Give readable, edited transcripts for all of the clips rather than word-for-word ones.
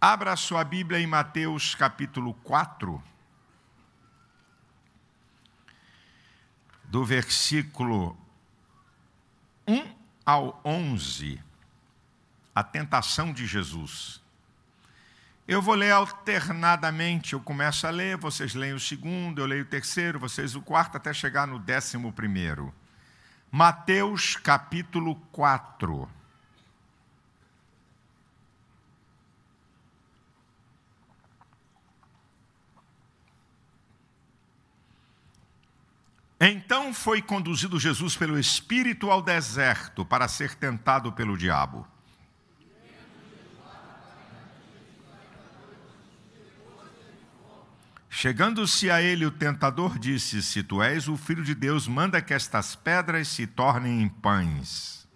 Abra sua Bíblia em Mateus capítulo 4, do versículo 1 ao 11, a tentação de Jesus. Eu vou ler alternadamente, eu começo a ler, vocês leem o segundo, eu leio o terceiro, vocês o quarto, até chegar no 11º. Mateus capítulo 4. Então foi conduzido Jesus pelo Espírito ao deserto para ser tentado pelo diabo. Chegando-se a ele, o tentador disse: Se tu és o Filho de Deus, manda que estas pedras se tornem em pães.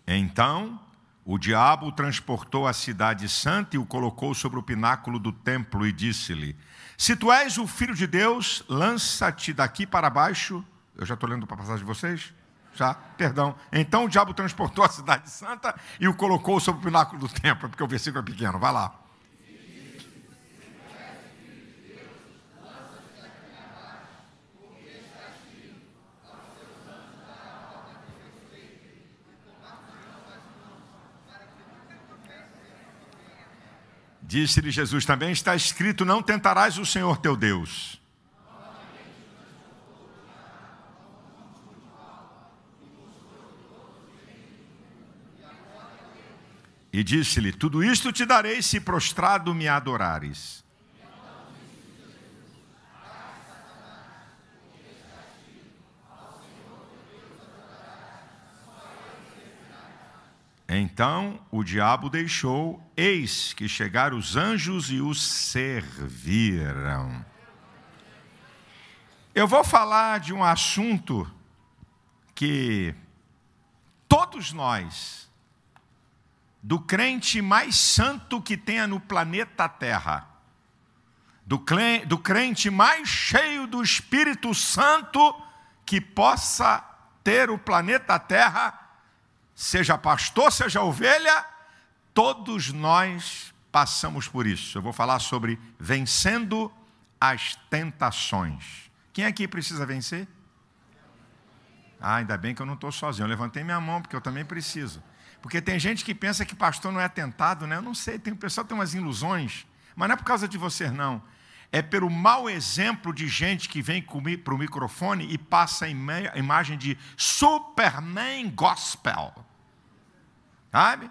Então o diabo o transportou à cidade santa e o colocou sobre o pináculo do templo e disse-lhe: Se tu és o Filho de Deus, lança-te daqui para baixo. Eu já estou lendo para a passagem de vocês? Já? Perdão. Então o diabo transportou a cidade santa e o colocou sobre o pináculo do templo, porque o versículo é pequeno. Vai lá. Disse-lhe Jesus também: está escrito, não tentarás o Senhor teu Deus. E disse-lhe: tudo isto te darei se prostrado me adorares. Então o diabo deixou, eis que chegaram os anjos e os serviram. Eu vou falar de um assunto que todos nós, do crente mais santo que tenha no planeta Terra, do crente mais cheio do Espírito Santo que possa ter o planeta Terra, seja pastor, seja ovelha, todos nós passamos por isso. Eu vou falar sobre vencendo as tentações. Quem aqui precisa vencer? Ainda bem que eu não estou sozinho. Eu levantei minha mão porque eu também preciso. Porque tem gente que pensa que pastor não é tentado, né? Eu não sei, o pessoal tem umas ilusões, mas não é por causa de você, não. É pelo mau exemplo de gente que vem para o microfone e passa a imagem de Superman Gospel. Sabe?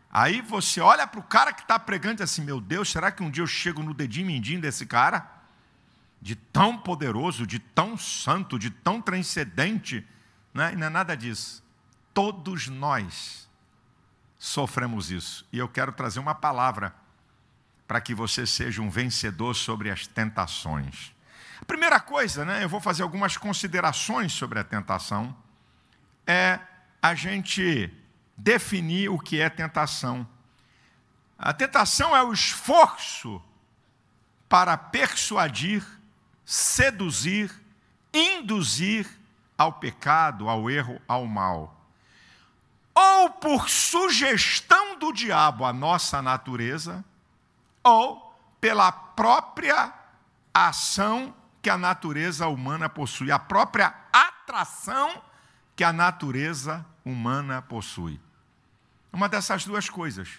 Aí você olha para o cara que está pregando e diz assim: meu Deus, será que um dia eu chego no dedinho mindinho desse cara? De tão poderoso, de tão santo, de tão transcendente, né? E não é nada disso. Todos nós sofremos isso. E eu quero trazer uma palavra para que você seja um vencedor sobre as tentações. A primeira coisa, né, eu vou fazer algumas considerações sobre a tentação, é a gente definir o que é tentação. A tentação é o esforço para persuadir, seduzir, induzir ao pecado, ao erro, ao mal. Ou por sugestão do diabo à nossa natureza, ou pela própria ação que a natureza humana possui, a própria atração que a natureza humana possui. Uma dessas duas coisas.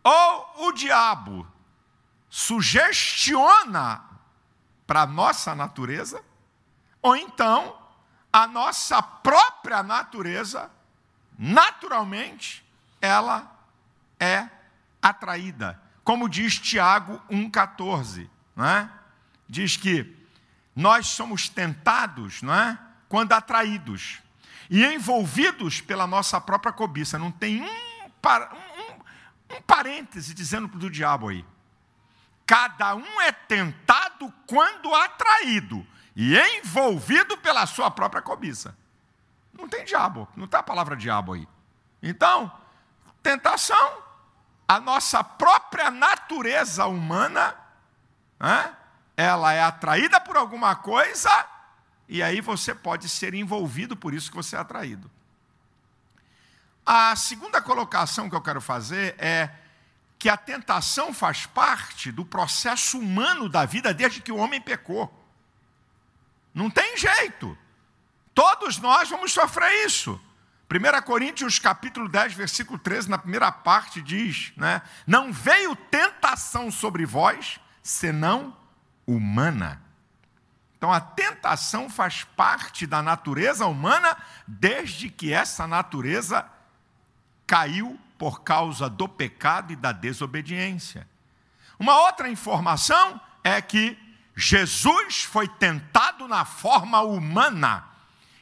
Ou o diabo sugestiona para a nossa natureza, ou então a nossa própria natureza, naturalmente, ela é atraída. Como diz Tiago 1,14, não é? Diz que nós somos tentados, não é? Quando atraídos e envolvidos pela nossa própria cobiça. Não tem um parêntese dizendo do diabo aí. Cada um é tentado quando atraído e envolvido pela sua própria cobiça. Não tem diabo, não está a palavra diabo aí. Então, tentação, a nossa própria natureza humana, ela é atraída por alguma coisa e aí você pode ser envolvido, por isso que você é atraído. A segunda colocação que eu quero fazer é que a tentação faz parte do processo humano da vida desde que o homem pecou. Não tem jeito. Todos nós vamos sofrer isso. 1 Coríntios capítulo 10, versículo 13, na primeira parte diz, né? Não veio tentação sobre vós, senão humana. Então a tentação faz parte da natureza humana desde que essa natureza caiu por causa do pecado e da desobediência. Uma outra informação é que Jesus foi tentado na forma humana.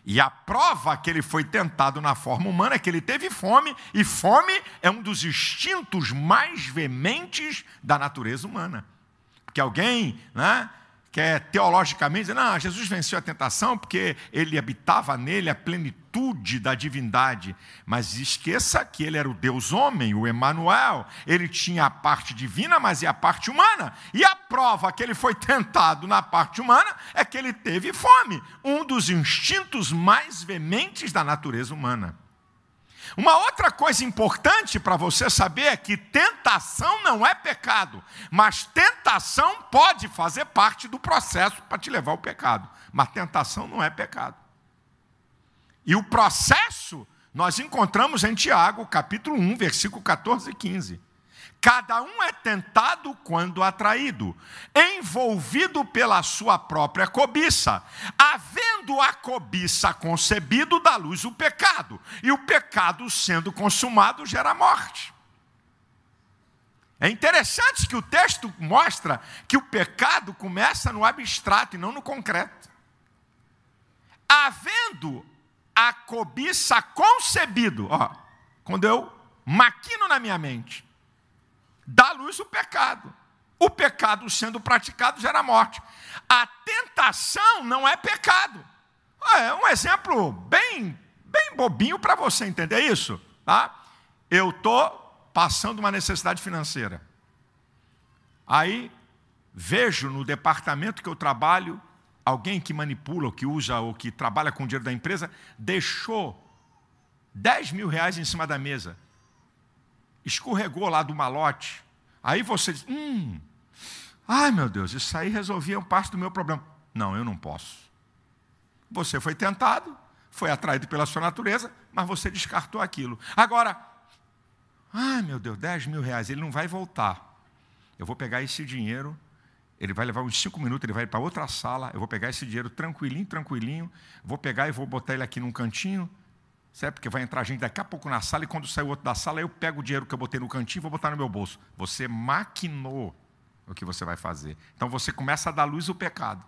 E a prova que ele foi tentado na forma humana é que ele teve fome, e fome é um dos instintos mais veementes da natureza humana. Porque alguém, né, quer teologicamente dizer, não, Jesus venceu a tentação porque ele habitava nele a plenitude da divindade. Mas esqueça que ele era o Deus homem, o Emanuel. Ele tinha a parte divina, mas e a parte humana. E a prova que ele foi tentado na parte humana é que ele teve fome. Um dos instintos mais veementes da natureza humana. Uma outra coisa importante para você saber é que tentação não é pecado, mas tentação pode fazer parte do processo para te levar ao pecado, mas tentação não é pecado. E o processo nós encontramos em Tiago, capítulo 1, versículo 14 e 15. Cada um é tentado quando atraído, envolvido pela sua própria cobiça. Havendo a cobiça concebido, dá luz o pecado. E o pecado, sendo consumado, gera morte. É interessante que o texto mostra que o pecado começa no abstrato e não no concreto. Havendo a cobiça concebido, quando eu maquino na minha mente, dá luz o pecado. O pecado sendo praticado gera morte. A tentação não é pecado. É um exemplo bem bobinho para você entender isso. Tá? Eu estou passando uma necessidade financeira. Aí vejo no departamento que eu trabalho, alguém que manipula, ou que usa, ou que trabalha com o dinheiro da empresa, deixou 10 mil reais em cima da mesa. Escorregou lá do malote. Aí você diz, ai meu Deus, isso aí resolvia parte do meu problema. Não, eu não posso. Você foi tentado, foi atraído pela sua natureza, mas você descartou aquilo. Agora, ai meu Deus, 10 mil reais, ele não vai voltar. Eu vou pegar esse dinheiro, ele vai levar uns 5 minutos, ele vai para outra sala, eu vou pegar esse dinheiro tranquilinho, vou pegar e vou botar ele aqui num cantinho, certo? Porque vai entrar gente daqui a pouco na sala, e quando sair o outro da sala, eu pego o dinheiro que eu botei no cantinho e vou botar no meu bolso. Você maquinou o que você vai fazer. Então você começa a dar luz ao pecado.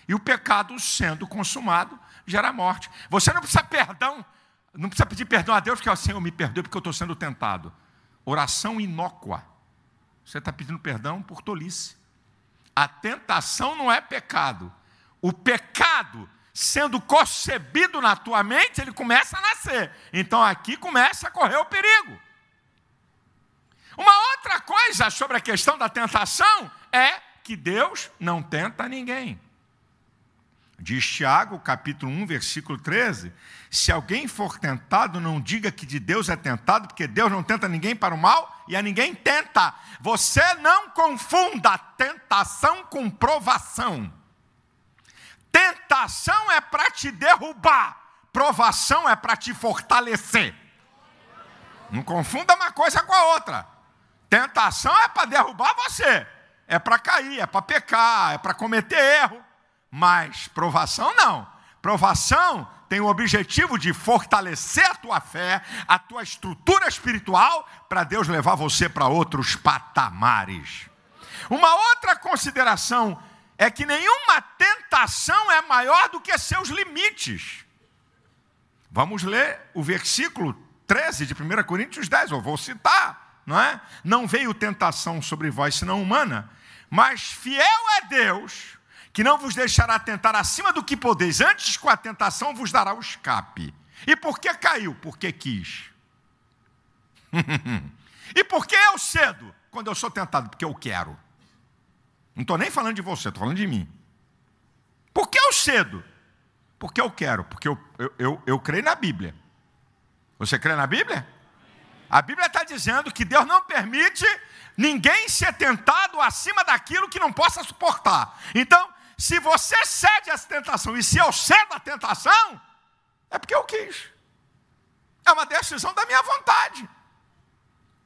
E o pecado, sendo consumado, gera morte. Você não precisa perdão, não precisa pedir perdão a Deus, porque assim, eu me perdoe porque eu estou sendo tentado. Oração inócua. Você está pedindo perdão por tolice. A tentação não é pecado. O pecado, sendo concebido na tua mente, ele começa a nascer. Então aqui começa a correr o perigo. Uma outra coisa sobre a questão da tentação é que Deus não tenta ninguém. Diz Tiago, capítulo 1, versículo 13, se alguém for tentado, não diga que de Deus é tentado, porque Deus não tenta ninguém para o mal e a ninguém tenta. Você não confunda tentação com provação. Tentação é para te derrubar, provação é para te fortalecer. Não confunda uma coisa com a outra. Tentação é para derrubar você, é para cair, é para pecar, é para cometer erro. Mas provação não. Provação tem o objetivo de fortalecer a tua fé, a tua estrutura espiritual, para Deus levar você para outros patamares. Uma outra consideração é que nenhuma tentação é maior do que seus limites. Vamos ler o versículo 13 de 1 Coríntios 10, eu vou citar, não é? Não veio tentação sobre vós, senão humana, mas fiel é Deus, que não vos deixará tentar acima do que podeis, antes com a tentação vos dará o escape. E por que caiu? Porque quis. E por que eu cedo? Quando eu sou tentado? Porque eu quero. Não estou nem falando de você, estou falando de mim. Por que eu cedo? Porque eu quero, porque eu creio na Bíblia. Você crê na Bíblia? A Bíblia está dizendo que Deus não permite ninguém ser tentado acima daquilo que não possa suportar. Então, se você cede a essa tentação, e se eu cedo a tentação, é porque eu quis. É uma decisão da minha vontade.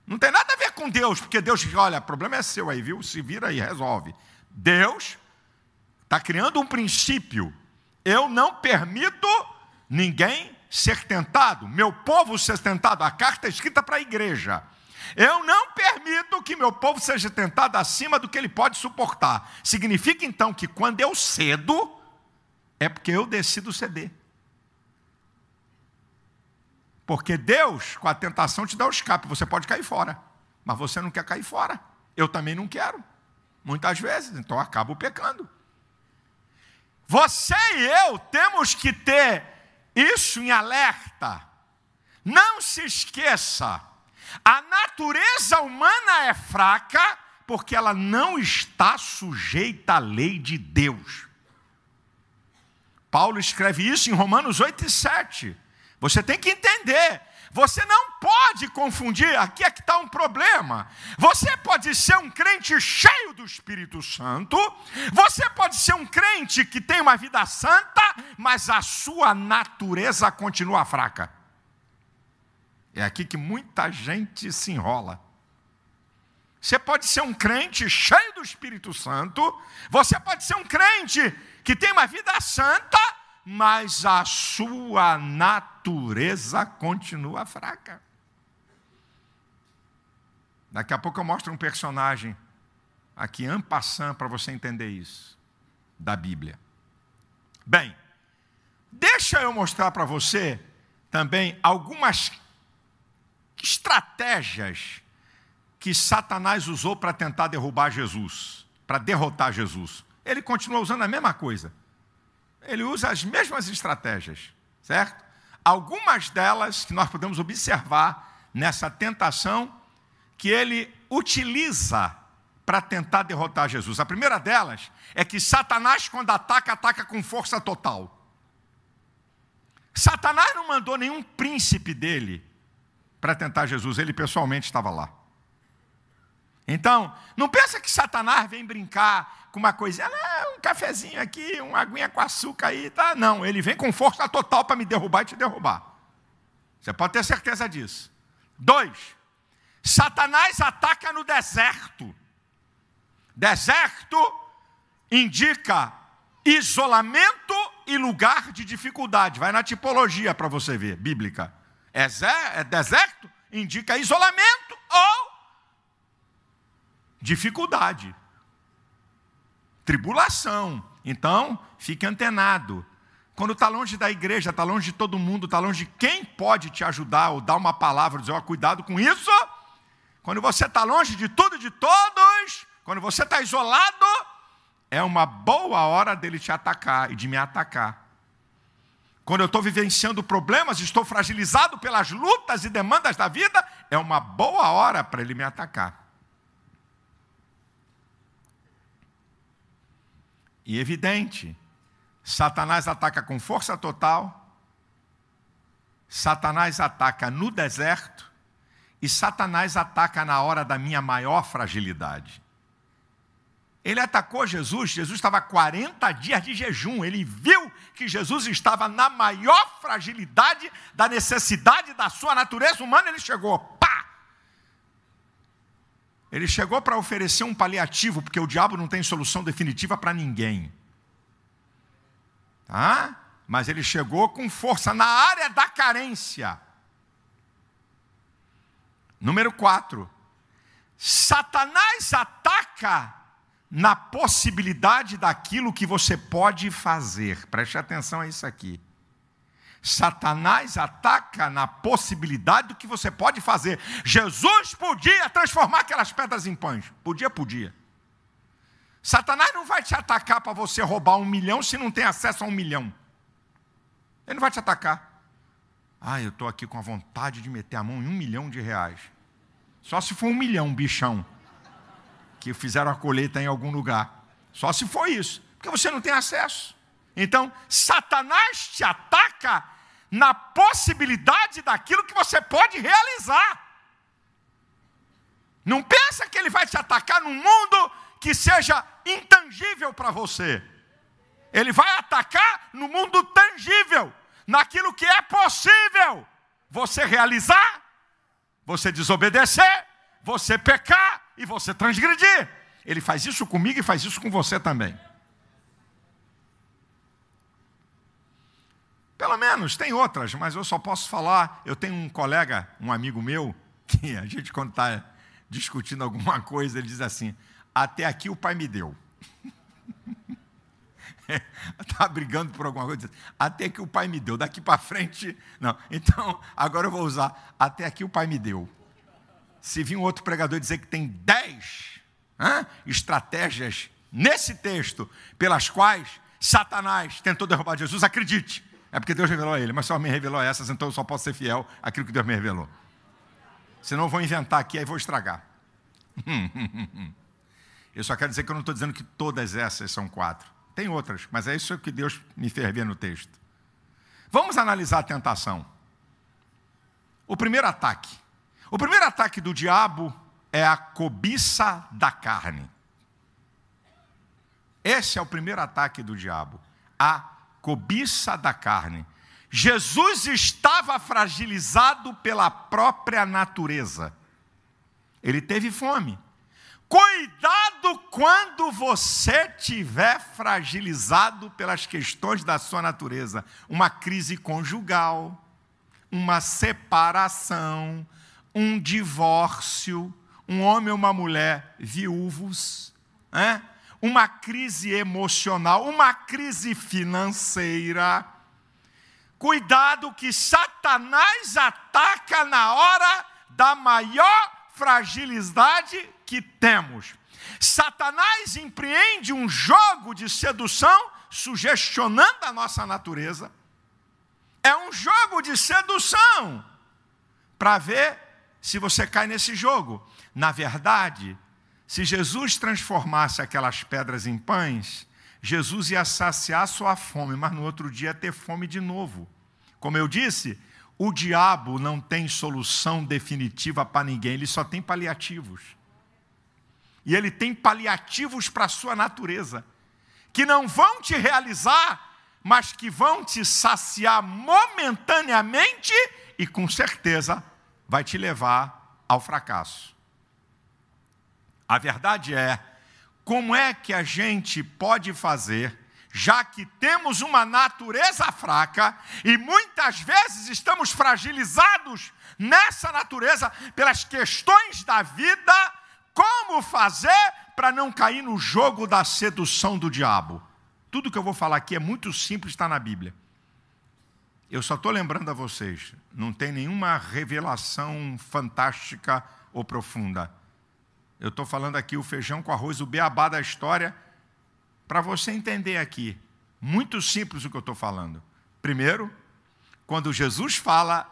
Não tem nada a ver com Deus, porque Deus diz, olha, o problema é seu aí, viu? Se vira aí, resolve. Deus está criando um princípio. Eu não permito ninguém ser tentado, meu povo ser tentado. A carta é escrita para a igreja. Eu não permito que meu povo seja tentado acima do que ele pode suportar. Significa então que quando eu cedo, é porque eu decido ceder. Porque Deus, com a tentação, te dá o escape. Você pode cair fora, mas você não quer cair fora. Eu também não quero, muitas vezes, então eu acabo pecando. Você e eu temos que ter isso em alerta. Não se esqueça, a natureza humana é fraca porque ela não está sujeita à lei de Deus. Paulo escreve isso em Romanos 8:7. Você tem que entender, você não pode confundir, aqui é que está um problema. Você pode ser um crente cheio do Espírito Santo, você pode ser um crente que tem uma vida santa, mas a sua natureza continua fraca. É aqui que muita gente se enrola. Você pode ser um crente cheio do Espírito Santo, você pode ser um crente que tem uma vida santa, mas a sua natureza continua fraca. Daqui a pouco eu mostro um personagem aqui, en passant, para você entender isso, da Bíblia. Bem, deixa eu mostrar para você também algumas estratégias que Satanás usou para tentar derrubar Jesus, para derrotar Jesus. Ele continua usando a mesma coisa. Ele usa as mesmas estratégias, certo? Algumas delas que nós podemos observar nessa tentação que ele utiliza para tentar derrotar Jesus. A primeira delas é que Satanás, quando ataca, ataca com força total. Satanás não mandou nenhum príncipe dele para tentar Jesus, ele pessoalmente estava lá. Então, não pensa que Satanás vem brincar com uma coisinha, um cafezinho aqui, uma aguinha com açúcar aí, tá? Não, ele vem com força total para me derrubar e te derrubar. Você pode ter certeza disso. 2, Satanás ataca no deserto. Deserto indica isolamento e lugar de dificuldade. Vai na tipologia para você ver, bíblica. Deserto indica isolamento ou dificuldade, tribulação. Então, fique antenado. Quando está longe da igreja, está longe de todo mundo, está longe de quem pode te ajudar ou dar uma palavra, dizer, ó, cuidado com isso. Quando você está longe de tudo e de todos, quando você está isolado, é uma boa hora dele te atacar e de me atacar. Quando eu estou vivenciando problemas, estou fragilizado pelas lutas e demandas da vida, é uma boa hora para ele me atacar. E evidente, Satanás ataca com força total, Satanás ataca no deserto, e Satanás ataca na hora da minha maior fragilidade. Ele atacou Jesus, Jesus estava 40 dias de jejum, ele viu que Jesus estava na maior fragilidade da necessidade da sua natureza humana, ele chegou, pá! Ele chegou para oferecer um paliativo, porque o diabo não tem solução definitiva para ninguém. Tá? Mas ele chegou com força na área da carência. Número 4. Satanás ataca na possibilidade daquilo que você pode fazer. Preste atenção a isso aqui. Satanás ataca na possibilidade do que você pode fazer. Jesus podia transformar aquelas pedras em pães. Podia. Satanás não vai te atacar para você roubar 1 milhão se não tem acesso a 1 milhão. Ele não vai te atacar. Eu estou aqui com a vontade de meter a mão em 1 milhão de reais. Só se for 1 milhão, bichão, que fizeram a colheita em algum lugar. Só se for isso. Porque você não tem acesso. Então, Satanás te ataca na possibilidade daquilo que você pode realizar. Não pensa que ele vai te atacar num mundo que seja intangível para você. Ele vai atacar no mundo tangível, naquilo que é possível você realizar, você desobedecer, você pecar e você transgredir. Ele faz isso comigo e faz isso com você também. Pelo menos, tem outras, mas eu só posso falar. Eu tenho um colega, um amigo meu, que a gente quando está discutindo alguma coisa, ele diz assim: até aqui o pai me deu. Está brigando por alguma coisa, até que o pai me deu, daqui para frente, não. Então, agora eu vou usar, até aqui o pai me deu. Se vir um outro pregador dizer que tem 10 estratégias nesse texto, pelas quais Satanás tentou derrubar Jesus, acredite, é porque Deus revelou a ele, mas só me revelou essas, então eu só posso ser fiel àquilo que Deus me revelou. Senão eu vou inventar aqui, aí vou estragar. Eu só quero dizer que eu não estou dizendo que todas essas são 4. Tem outras, mas é isso que Deus me fez ver no texto. Vamos analisar a tentação. O primeiro ataque. O primeiro ataque do diabo é a cobiça da carne. Esse é o primeiro ataque do diabo. A cobiça da carne. Jesus estava fragilizado pela própria natureza. Ele teve fome. Cuidado quando você estiver fragilizado pelas questões da sua natureza. Uma crise conjugal, uma separação, um divórcio, um homem ou uma mulher viúvos, uma crise emocional, uma crise financeira. Cuidado que Satanás ataca na hora da maior fragilidade que temos. Satanás empreende um jogo de sedução, sugestionando a nossa natureza. É um jogo de sedução, para ver se você cai nesse jogo. Na verdade, se Jesus transformasse aquelas pedras em pães, Jesus ia saciar sua fome, mas no outro dia ia ter fome de novo. Como eu disse, o diabo não tem solução definitiva para ninguém, ele só tem paliativos. E ele tem paliativos para a sua natureza, que não vão te realizar, mas que vão te saciar momentaneamente e com certeza vai te levar ao fracasso. A verdade é, como é que a gente pode fazer, já que temos uma natureza fraca e muitas vezes estamos fragilizados nessa natureza pelas questões da vida, como fazer para não cair no jogo da sedução do diabo? Tudo que eu vou falar aqui é muito simples, está na Bíblia. Eu só estou lembrando a vocês, não tem nenhuma revelação fantástica ou profunda. Eu estou falando aqui o feijão com arroz, o beabá da história, para você entender aqui. Muito simples o que eu estou falando. Primeiro, quando Jesus fala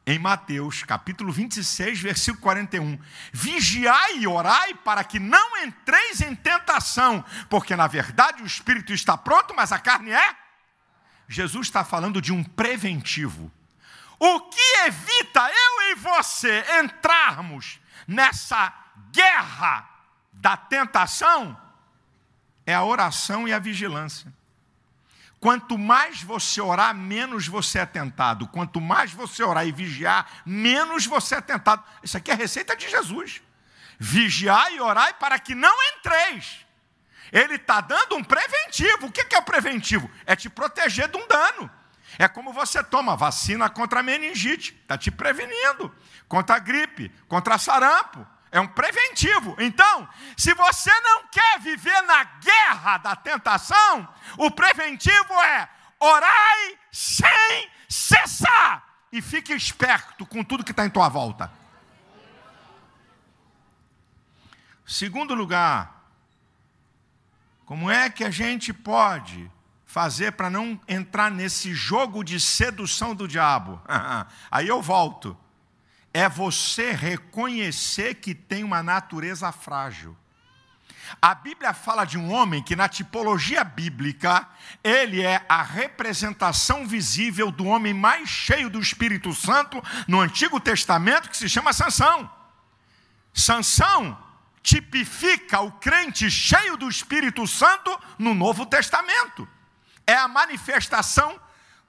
em Mateus, capítulo 26, versículo 41, vigiai e orai para que não entreis em tentação, porque na verdade o espírito está pronto, mas a carne é? Jesus está falando de um preventivo. O que evita eu e você entrarmos nessa guerra da tentação é a oração e a vigilância. Quanto mais você orar, menos você é tentado. Quanto mais você orar e vigiar, menos você é tentado. Isso aqui é a receita de Jesus. Vigiai e orai para que não entreis. Ele está dando um preventivo. O que é o preventivo? É te proteger de um dano. É como você toma vacina contra a meningite. Está te prevenindo. Contra a gripe, contra sarampo. É um preventivo. Então, se você não quer viver na guerra da tentação, o preventivo é orai sem cessar. E fique esperto com tudo que está em tua volta. Segundo lugar, como é que a gente pode fazer para não entrar nesse jogo de sedução do diabo? Aí eu volto. É você reconhecer que tem uma natureza frágil. A Bíblia fala de um homem que na tipologia bíblica, ele é a representação visível do homem mais cheio do Espírito Santo no Antigo Testamento, que se chama Sansão. Sansão tipifica o crente cheio do Espírito Santo no Novo Testamento. É a manifestação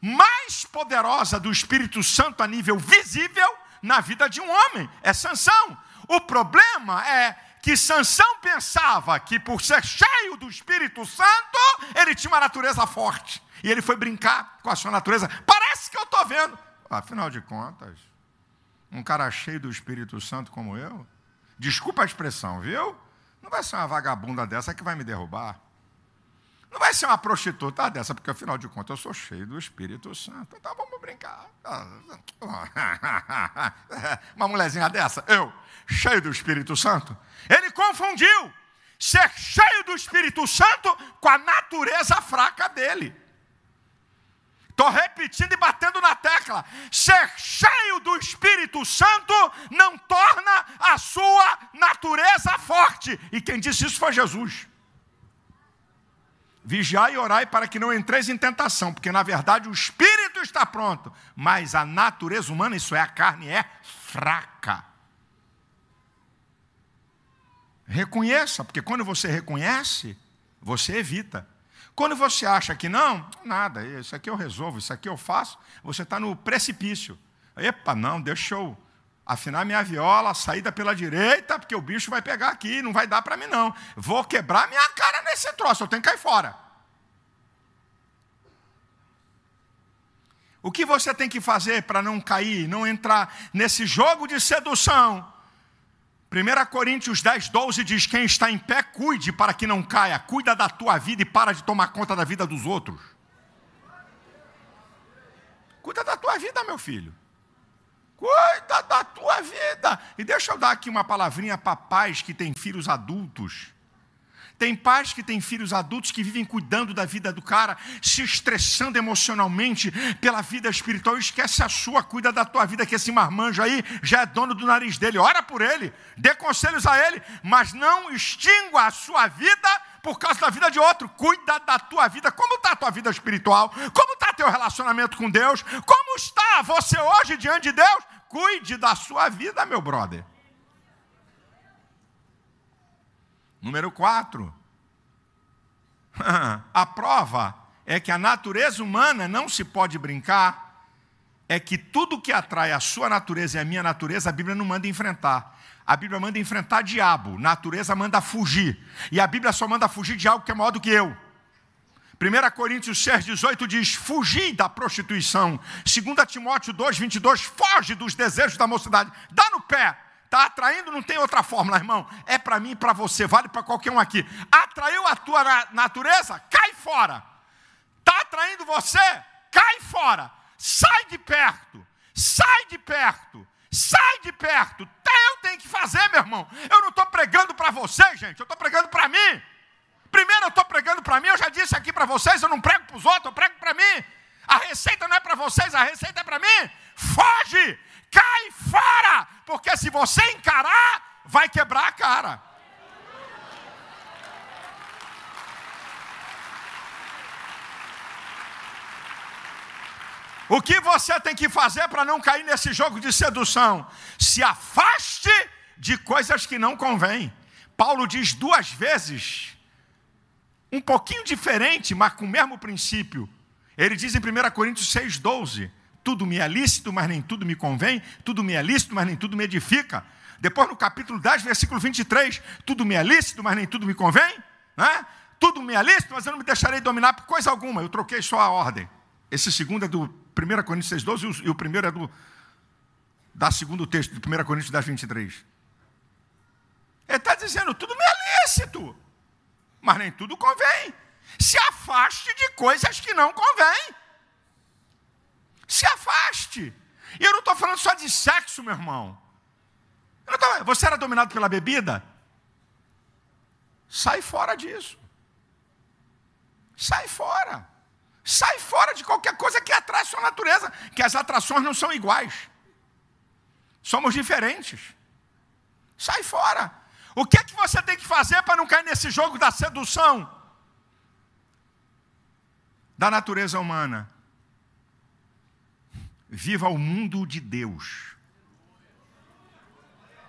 mais poderosa do Espírito Santo a nível visível na vida de um homem. É Sansão. O problema é que Sansão pensava que por ser cheio do Espírito Santo, ele tinha uma natureza forte. E ele foi brincar com a sua natureza. Parece que eu estou vendo. Afinal de contas, um cara cheio do Espírito Santo como eu, desculpa a expressão, viu? Não vai ser uma vagabunda dessa que vai me derrubar. Não vai ser uma prostituta dessa, porque afinal de contas eu sou cheio do Espírito Santo. Então vamos brincar. Uma mulherzinha dessa, eu, cheio do Espírito Santo. Ele confundiu ser cheio do Espírito Santo com a natureza fraca dele. Estou repetindo e batendo na tecla. Ser cheio do Espírito Santo não torna a sua natureza forte. E quem disse isso foi Jesus. Vigiai e orai para que não entreis em tentação, porque na verdade o espírito está pronto, mas a natureza humana, isso é, a carne, é fraca. Reconheça, porque quando você reconhece, você evita. Quando você acha que não, nada, isso aqui eu resolvo, isso aqui eu faço, você está no precipício. Epa, não, deixa eu afinar minha viola, a saída pela direita, porque o bicho vai pegar aqui, não vai dar para mim não. Vou quebrar minha cara nesse troço, eu tenho que cair fora. O que você tem que fazer para não cair, não entrar nesse jogo de sedução? 1 Coríntios 10, 12 diz, quem está em pé, cuide para que não caia. Cuida da tua vida e para de tomar conta da vida dos outros. Cuida da tua vida, meu filho. Cuida da tua vida. E deixa eu dar aqui uma palavrinha para pais que têm filhos adultos. Tem pais que têm filhos adultos que vivem cuidando da vida do cara, se estressando emocionalmente pela vida espiritual. Esquece a sua, cuida da tua vida, que esse marmanjo aí já é dono do nariz dele. Ora por ele, dê conselhos a ele, mas não extingua a sua vida por causa da vida de outro. Cuida da tua vida. Como está a tua vida espiritual? Como está teu relacionamento com Deus? Como está você hoje diante de Deus? Cuide da sua vida, meu brother. Número 4. A prova é que a natureza humana não se pode brincar, é que tudo que atrai a sua natureza e a minha natureza, a Bíblia não manda enfrentar. A Bíblia manda enfrentar diabo, natureza manda fugir. E a Bíblia só manda fugir de algo que é maior do que eu. 1 Coríntios 6, 18 diz, fugi da prostituição. 2 Timóteo 2, 22, foge dos desejos da mocidade. Dá no pé. Está atraindo, não tem outra fórmula, irmão. É para mim e para você, vale para qualquer um aqui. Atraiu a tua natureza? Cai fora. Está atraindo você? Cai fora. Sai de perto. Sai de perto. Sai de perto. Eu tenho que fazer, meu irmão. Eu não estou pregando para você, gente. Eu estou pregando para mim. Primeiro eu estou pregando para mim. Eu já disse aqui para vocês, eu não prego para os outros, eu prego para mim. A receita não é para vocês, a receita é para mim. Foge. Cai fora, porque se você encarar, vai quebrar a cara. O que você tem que fazer para não cair nesse jogo de sedução? Se afaste de coisas que não convêm. Paulo diz 2 vezes, um pouquinho diferente, mas com o mesmo princípio. Ele diz em 1 Coríntios 6, 12, tudo me é lícito, mas nem tudo me convém. Tudo me é lícito, mas nem tudo me edifica. Depois no capítulo 10, versículo 23, tudo me é lícito, mas nem tudo me convém. Né? Tudo me é lícito, mas eu não me deixarei dominar por coisa alguma. Eu troquei só a ordem. Esse segundo é do 1 Coríntios 6, 12 e o primeiro é da segundo texto, de 1 Coríntios 10, 23. Ele está dizendo, tudo me é lícito, mas nem tudo convém. Se afaste de coisas que não convêm. Se afaste. E eu não estou falando só de sexo, meu irmão. Você era dominado pela bebida? Sai fora disso. Sai fora. Sai fora de qualquer coisa que atrai a sua natureza. Que as atrações não são iguais. Somos diferentes. Sai fora. O que é que você tem que fazer para não cair nesse jogo da sedução da natureza humana? Viva o mundo de Deus.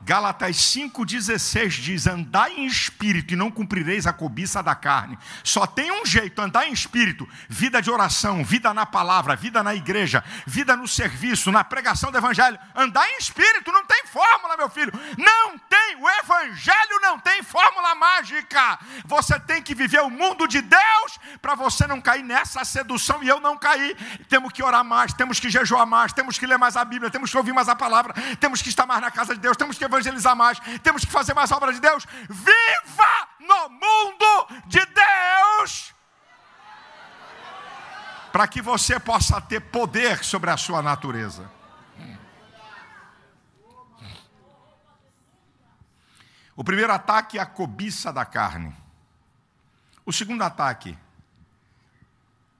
Gálatas 5,16 diz: andai em espírito e não cumprireis a cobiça da carne. Só tem um jeito: andar em espírito. Vida de oração, vida na palavra, vida na igreja, vida no serviço, na pregação do evangelho. Andar em espírito não tem fórmula, meu filho. Não tem, o evangelho não tem fórmula mágica. Você tem que viver o mundo de Deus para você não cair nessa sedução e eu não cair. Temos que orar mais, temos que jejuar mais, temos que ler mais a Bíblia, temos que ouvir mais a palavra, temos que estar mais na casa de Deus, temos que evangelizar mais, temos que fazer mais obra de Deus. Viva no mundo de Deus, para que você possa ter poder sobre a sua natureza. O primeiro ataque é a cobiça da carne. O segundo ataque,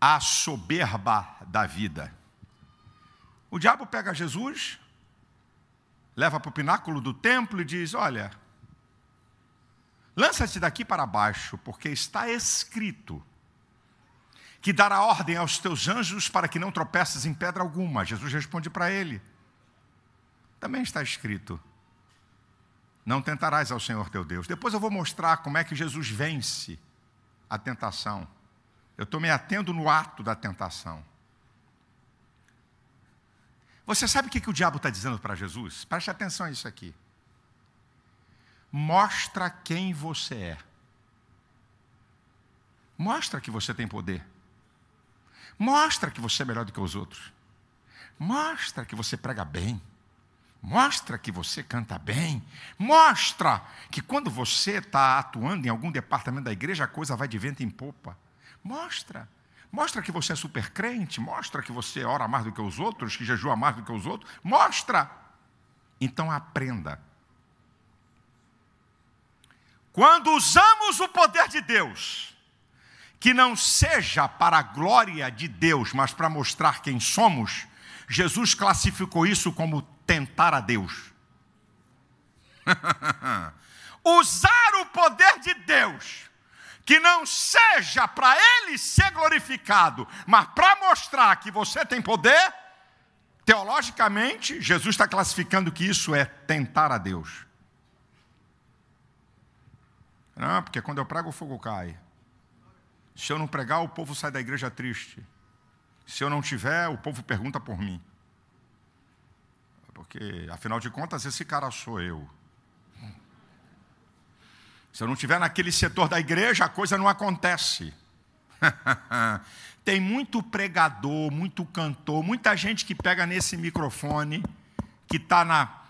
a soberba da vida. O diabo pega Jesus, leva para o pináculo do templo e diz: olha, lança-te daqui para baixo, porque está escrito que dará ordem aos teus anjos para que não tropeces em pedra alguma. Jesus responde para ele: também está escrito, não tentarás ao Senhor teu Deus. Depois eu vou mostrar como é que Jesus vence a tentação. Eu estou me atendo no ato da tentação. Você sabe o que o diabo está dizendo para Jesus? Preste atenção a isso aqui. Mostra quem você é. Mostra que você tem poder. Mostra que você é melhor do que os outros. Mostra que você prega bem. Mostra que você canta bem. Mostra que quando você está atuando em algum departamento da igreja, a coisa vai de vento em popa. Mostra. Mostra que você é super crente. Mostra que você ora mais do que os outros, que jejua mais do que os outros. Mostra. Então aprenda. Quando usamos o poder de Deus, que não seja para a glória de Deus, mas para mostrar quem somos, Jesus classificou isso como tentar a Deus. Usar o poder de Deus, que não seja para Ele ser glorificado, mas para mostrar que você tem poder, teologicamente, Jesus está classificando que isso é tentar a Deus. Não, porque quando eu prego o fogo cai. Se eu não pregar, o povo sai da igreja triste. Se eu não tiver, o povo pergunta por mim. Porque, afinal de contas, esse cara sou eu. Se eu não estiver naquele setor da igreja, a coisa não acontece. Tem muito pregador, muito cantor, muita gente que pega nesse microfone, que está na...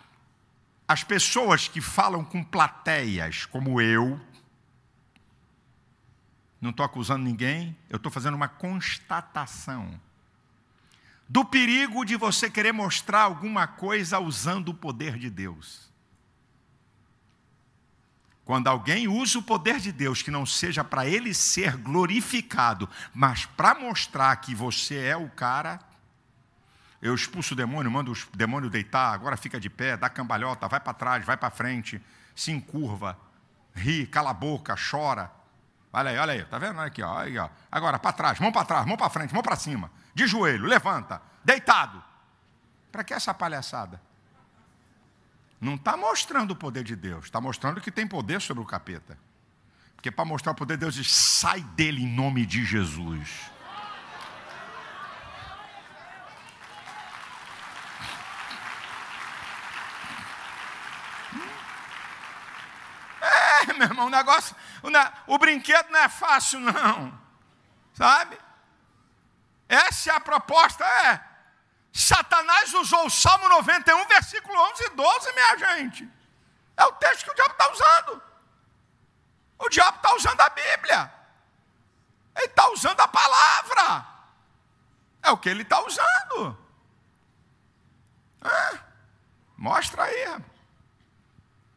As pessoas que falam com plateias, como eu, não estou acusando ninguém, eu estou fazendo uma constatação do perigo de você querer mostrar alguma coisa usando o poder de Deus. Quando alguém usa o poder de Deus, que não seja para ele ser glorificado, mas para mostrar que você é o cara, eu expulso o demônio, mando o demônio deitar, agora fica de pé, dá cambalhota, vai para trás, vai para frente, se encurva, ri, cala a boca, chora. Olha aí, tá vendo? Olha aqui, ó, aí, ó. Agora, para trás, mão para frente, mão para cima, de joelho, levanta, deitado. Para que essa palhaçada? Não está mostrando o poder de Deus, está mostrando que tem poder sobre o capeta. Porque para mostrar o poder de Deus, diz: sai dele em nome de Jesus. Meu irmão, o brinquedo não é fácil, não. Sabe? Essa é a proposta, Satanás usou o Salmo 91, versículo 11 e 12, minha gente. É o texto que o diabo está usando. O diabo está usando a Bíblia. Ele está usando a palavra. É o que ele está usando. Mostra aí.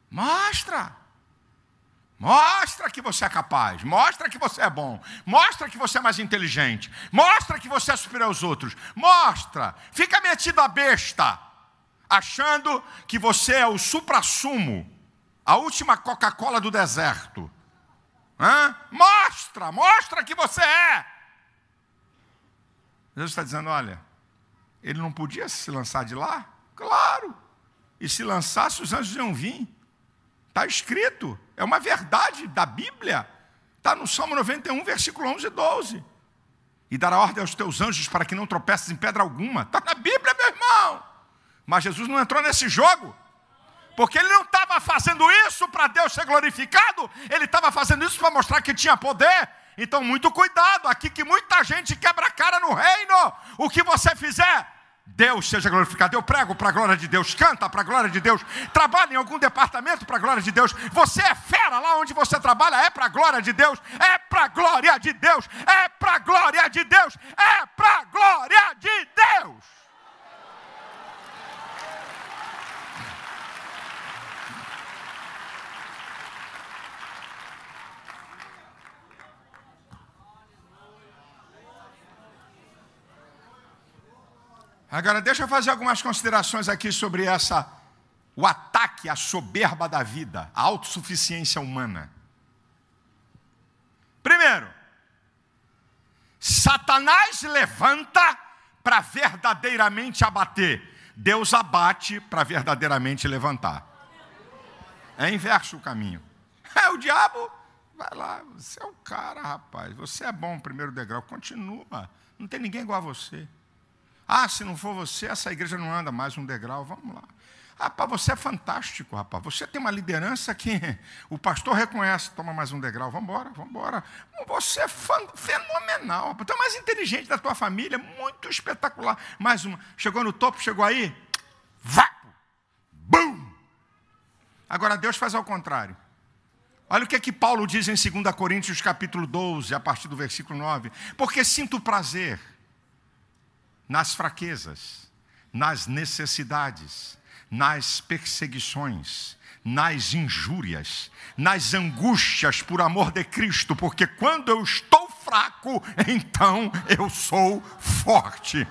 Mostra que você é capaz, mostra que você é bom, mostra que você é mais inteligente, mostra que você é superior aos outros, mostra, fica metido a besta, achando que você é o suprassumo, A última Coca-Cola do deserto. Mostra que você é. Jesus está dizendo, olha, ele não podia se lançar de lá? Claro. E se lançasse, os anjos iam vir. Está escrito. É uma verdade da Bíblia. Está no Salmo 91, versículo 11 e 12. E dará ordem aos teus anjos para que não tropeces em pedra alguma. Está na Bíblia, meu irmão. Mas Jesus não entrou nesse jogo. Porque ele não estava fazendo isso para Deus ser glorificado. Ele estava fazendo isso para mostrar que tinha poder. Então, muito cuidado. Aqui que muita gente quebra a cara no reino. O que você fizer, Deus seja glorificado. Eu prego para a glória de Deus. Canta para a glória de Deus. Trabalha em algum departamento para a glória de Deus. Você é fera lá onde você trabalha. É para a glória de Deus. É para a glória de Deus. É para a glória de Deus. É para a glória de Deus. Agora, deixa eu fazer algumas considerações aqui sobre o ataque à soberba da vida, à autossuficiência humana. Primeiro, Satanás levanta para verdadeiramente abater. Deus abate para verdadeiramente levantar. É inverso o caminho. O diabo, vai lá, você é o cara, rapaz. Você é bom, primeiro degrau, continua. Não tem ninguém igual a você. Se não for você, essa igreja não anda mais um degrau, vamos lá. Rapaz, você é fantástico, rapaz. Você tem uma liderança que o pastor reconhece. Toma mais um degrau, vamos embora. Você é fenomenal, rapaz. Tu é mais inteligente da tua família, muito espetacular. Mais uma. Chegou no topo, chegou aí, vapo, bum. Agora Deus faz ao contrário. Olha o que Paulo diz em 2 Coríntios capítulo 12, a partir do versículo 9. Porque sinto prazer nas fraquezas, nas necessidades, nas perseguições, nas injúrias, nas angústias por amor de Cristo, porque quando eu estou fraco, então eu sou forte.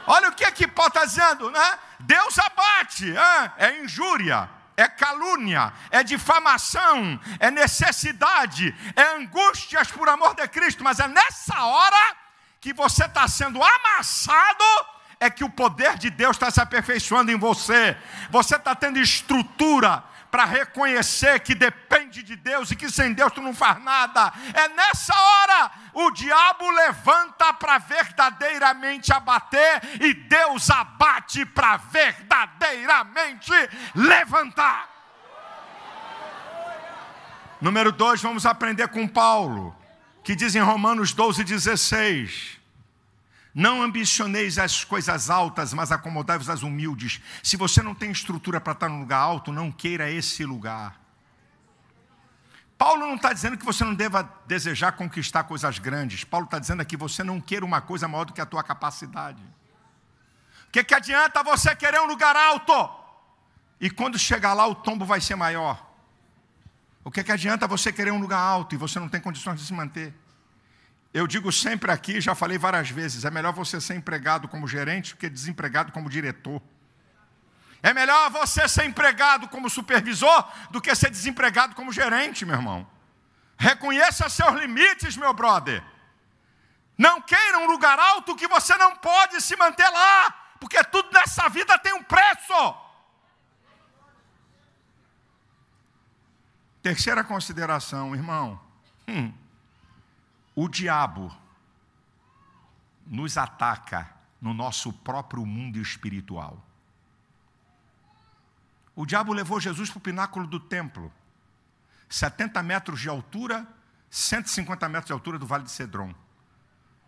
Olha o que Paulo está dizendo, né? Deus abate, é injúria, é calúnia, é difamação, é necessidade, é angústias por amor de Cristo, mas é nessa hora que você está sendo amassado, é que o poder de Deus está se aperfeiçoando em você. Você está tendo estrutura para reconhecer que depende de Deus e que sem Deus tu não faz nada. É nessa hora, o diabo levanta para verdadeiramente abater e Deus abate para verdadeiramente levantar. Número 2, vamos aprender com Paulo, que diz em Romanos 12:16, não ambicioneis as coisas altas, mas acomodai-vos às humildes. Se você não tem estrutura para estar num lugar alto, não queira esse lugar. Paulo não está dizendo que você não deva desejar conquistar coisas grandes. Paulo está dizendo que você não queira uma coisa maior do que a tua capacidade. O que adianta você querer um lugar alto? E quando chegar lá, o tombo vai ser maior. O que adianta você querer um lugar alto e você não tem condições de se manter? Eu digo sempre aqui, já falei várias vezes, é melhor você ser empregado como gerente do que desempregado como diretor. É melhor você ser empregado como supervisor do que ser desempregado como gerente, meu irmão. Reconheça seus limites, meu brother. Não queira um lugar alto que você não pode se manter lá, porque tudo nessa vida tem um preço. Terceira consideração, irmão. O diabo nos ataca no nosso próprio mundo espiritual. O diabo levou Jesus para o pináculo do templo. 70 metros de altura, 150 metros de altura do Vale de Cedron.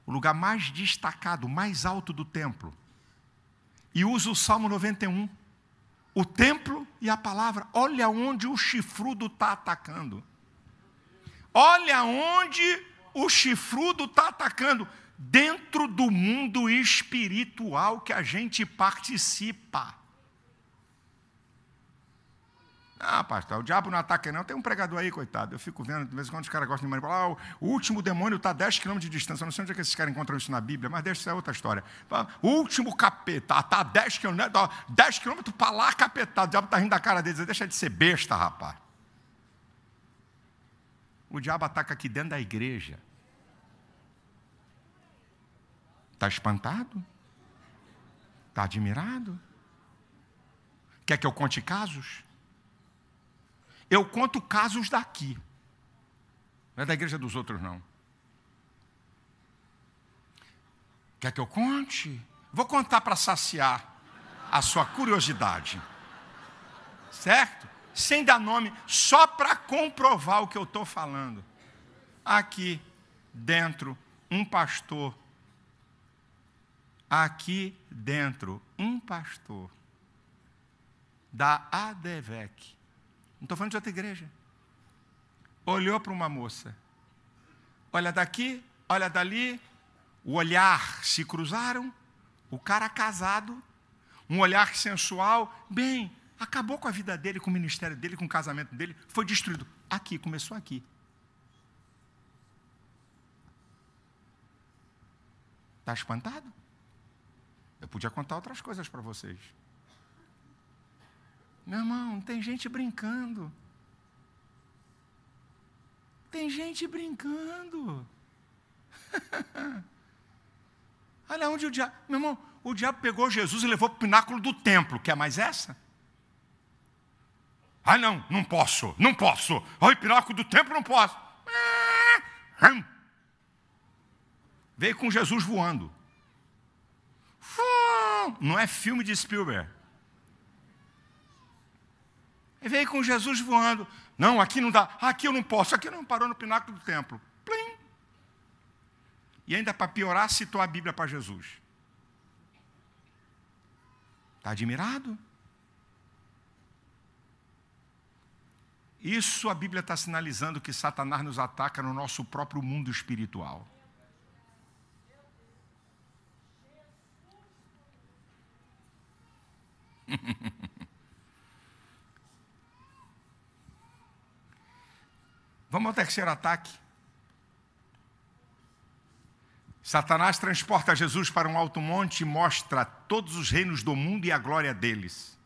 O lugar mais destacado, mais alto do templo. E usa o Salmo 91. O templo e a palavra. Olha onde o chifrudo está atacando. Olha onde o chifrudo está atacando. Dentro do mundo espiritual que a gente participa. Ah, pastor, o diabo não ataca não. Tem um pregador aí, coitado. Eu fico vendo, de vez em quando os caras gostam de manipular. O último demônio está a 10 km de distância. Eu não sei onde é que esses caras encontram isso na Bíblia, mas deixa isso é outra história. O último capeta está a 10 km para lá, capetado. O diabo está rindo da cara deles. Deixa de ser besta, rapaz. O diabo ataca aqui dentro da igreja. Está espantado? Está admirado? Quer que eu conte casos? Eu conto casos daqui. Não é da igreja dos outros, não. Quer que eu conte? Vou contar para saciar a sua curiosidade. Certo? Sem dar nome, só para comprovar o que eu estou falando. Aqui dentro, um pastor. Aqui dentro, um pastor da ADVEC. Não estou falando de outra igreja. Olhou para uma moça. Olha daqui, olha dali. O olhar se cruzaram. O cara casado. Um olhar sensual. Bem, acabou com a vida dele, com o ministério dele, com o casamento dele. Foi destruído. Aqui, começou aqui. Está espantado? Eu podia contar outras coisas para vocês. Meu irmão, tem gente brincando. Tem gente brincando. Olha onde o diabo... Meu irmão, o diabo pegou Jesus e levou para o pináculo do templo. Quer mais essa? Ah, não, não posso, não posso. Olha, o pináculo do templo não posso. Veio com Jesus voando. Não é filme de Spielberg. Ele veio com Jesus voando. Não, aqui não dá. Aqui eu não posso. Aqui não parou no pináculo do templo. Plim. E ainda para piorar, citou a Bíblia para Jesus. Está admirado? Isso a Bíblia está sinalizando que Satanás nos ataca no nosso próprio mundo espiritual. Vamos ao terceiro ataque. Satanás transporta Jesus para um alto monte e mostra todos os reinos do mundo e a glória deles.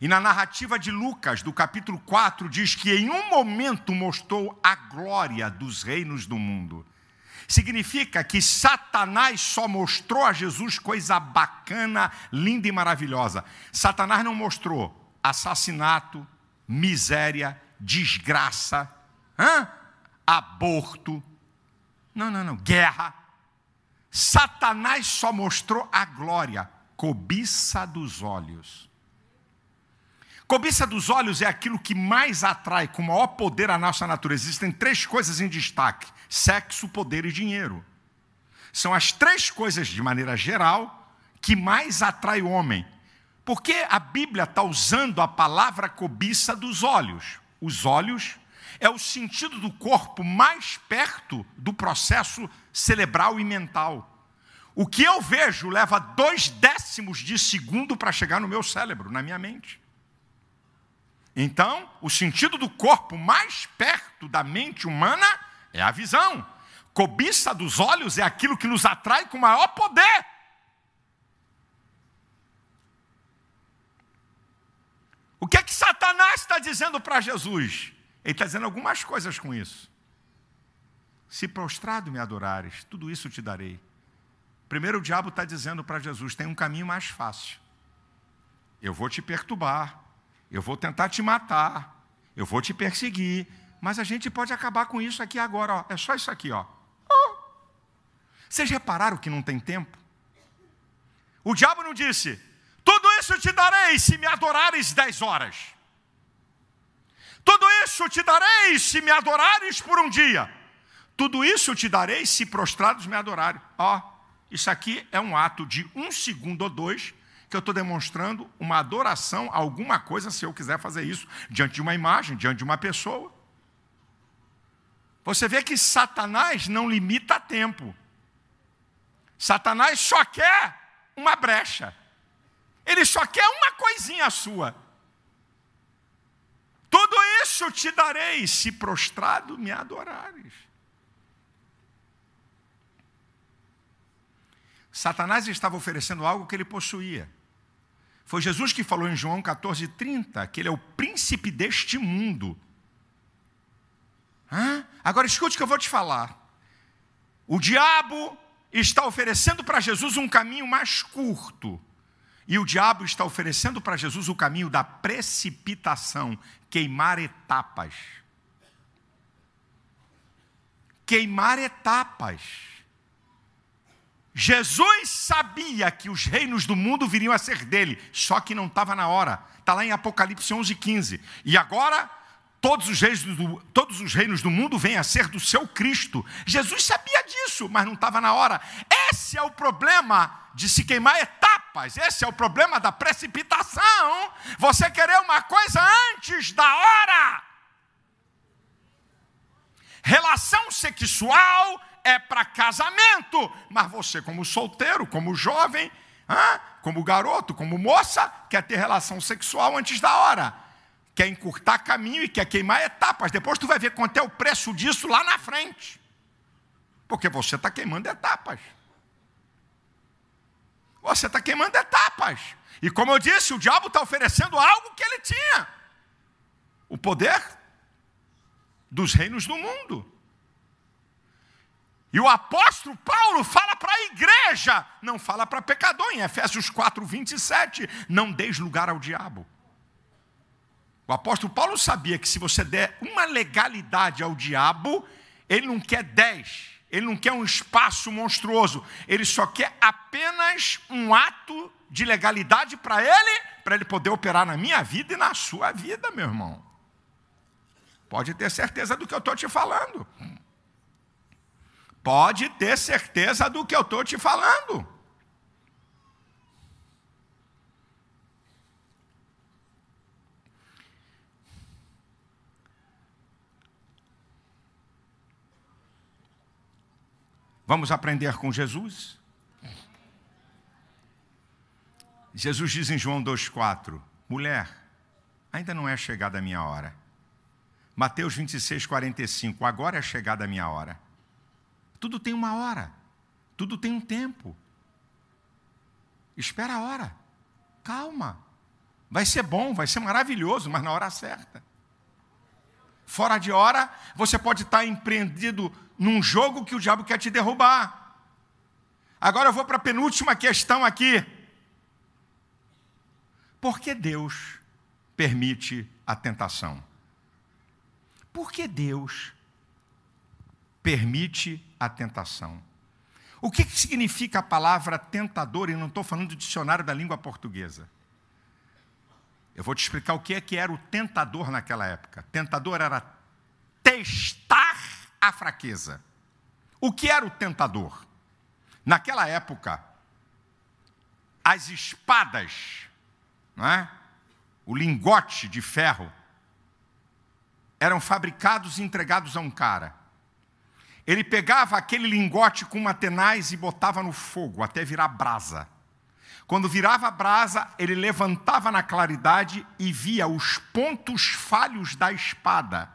E na narrativa de Lucas, do capítulo 4, diz que em um momento mostrou a glória dos reinos do mundo. Significa que Satanás só mostrou a Jesus coisa bacana, linda e maravilhosa. Satanás não mostrou assassinato, miséria, desgraça, aborto, não, guerra. Satanás só mostrou a glória, cobiça dos olhos. Cobiça dos olhos é aquilo que mais atrai com maior poder a nossa natureza. Existem 3 coisas em destaque: sexo, poder e dinheiro. São as 3 coisas, de maneira geral, que mais atrai o homem. Porque a Bíblia está usando a palavra cobiça dos olhos. Os olhos é o sentido do corpo mais perto do processo cerebral e mental. O que eu vejo leva 0,2 de segundo para chegar no meu cérebro, na minha mente. Então, o sentido do corpo mais perto da mente humana é a visão. Cobiça dos olhos é aquilo que nos atrai com maior poder. O que é que Satanás está dizendo para Jesus? Ele está dizendo algumas coisas com isso. Se prostrado me adorares, tudo isso te darei. Primeiro o diabo está dizendo para Jesus, tem um caminho mais fácil. Eu vou te perturbar, eu vou tentar te matar, eu vou te perseguir, mas a gente pode acabar com isso aqui agora, ó. É só isso aqui, ó. Vocês repararam que não tem tempo? O diabo não disse, tudo isso te darei se me adorares 10 horas. Tudo isso te darei se me adorares por um dia. Tudo isso te darei se prostrados me adorarem. Ó, isso aqui é um ato de 1 segundo ou 2, que eu estou demonstrando uma adoração a alguma coisa, se eu quiser fazer isso, diante de uma imagem, diante de uma pessoa. Você vê que Satanás não limita tempo. Satanás só quer uma brecha. Ele só quer uma coisinha sua. tudo isso te darei, se prostrado me adorares. Satanás estava oferecendo algo que ele possuía. Foi Jesus que falou em João 14:30, que ele é o príncipe deste mundo. Agora escute o que eu vou te falar. O diabo está oferecendo para Jesus um caminho mais curto. E o diabo está oferecendo para Jesus o caminho da precipitação, queimar etapas. Queimar etapas. Jesus sabia que os reinos do mundo viriam a ser dele, só que não estava na hora. Está lá em Apocalipse 11:15. E agora, todos os reinos do mundo vêm a ser do seu Cristo. Jesus sabia disso, mas não estava na hora. Esse é o problema de se queimar etapas. Esse é o problema da precipitação. Você querer uma coisa antes da hora. Relação sexual é para casamento, mas você como solteiro, como jovem, como garoto, como moça, quer ter relação sexual antes da hora, quer encurtar caminho e quer queimar etapas. Depois tu vai ver quanto é o preço disso lá na frente, porque você está queimando etapas. Você está queimando etapas. E como eu disse, o diabo está oferecendo algo que ele tinha: o poder dos reinos do mundo. E o apóstolo Paulo fala para a igreja, não fala para pecador, em Efésios 4:27, não deis lugar ao diabo. O apóstolo Paulo sabia que se você der uma legalidade ao diabo, ele não quer 10, ele não quer um espaço monstruoso, ele só quer apenas um ato de legalidade para ele poder operar na minha vida e na sua vida, meu irmão. Pode ter certeza do que eu estou te falando. Pode ter certeza do que eu estou te falando. Vamos aprender com Jesus? Jesus diz em João 2,4: mulher, ainda não é chegada a minha hora. Mateus 26:45, agora é chegada a minha hora. Tudo tem uma hora, tudo tem um tempo. Espera a hora, calma. Vai ser bom, vai ser maravilhoso, mas na hora certa. Fora de hora, você pode estar empreendido num jogo que o diabo quer te derrubar. Agora eu vou para a penúltima questão aqui. Por que Deus permite a tentação? Por que Deus permite a tentação? O que significa a palavra tentador? E não estou falando do dicionário da língua portuguesa. Eu vou te explicar o que era o tentador naquela época. Tentador era testar a fraqueza. O que era o tentador? Naquela época, as espadas, não é? O lingote de ferro, eram fabricados e entregados a um cara. Ele pegava aquele lingote com uma tenaz e botava no fogo até virar brasa. Quando virava brasa, ele levantava na claridade e via os pontos falhos da espada.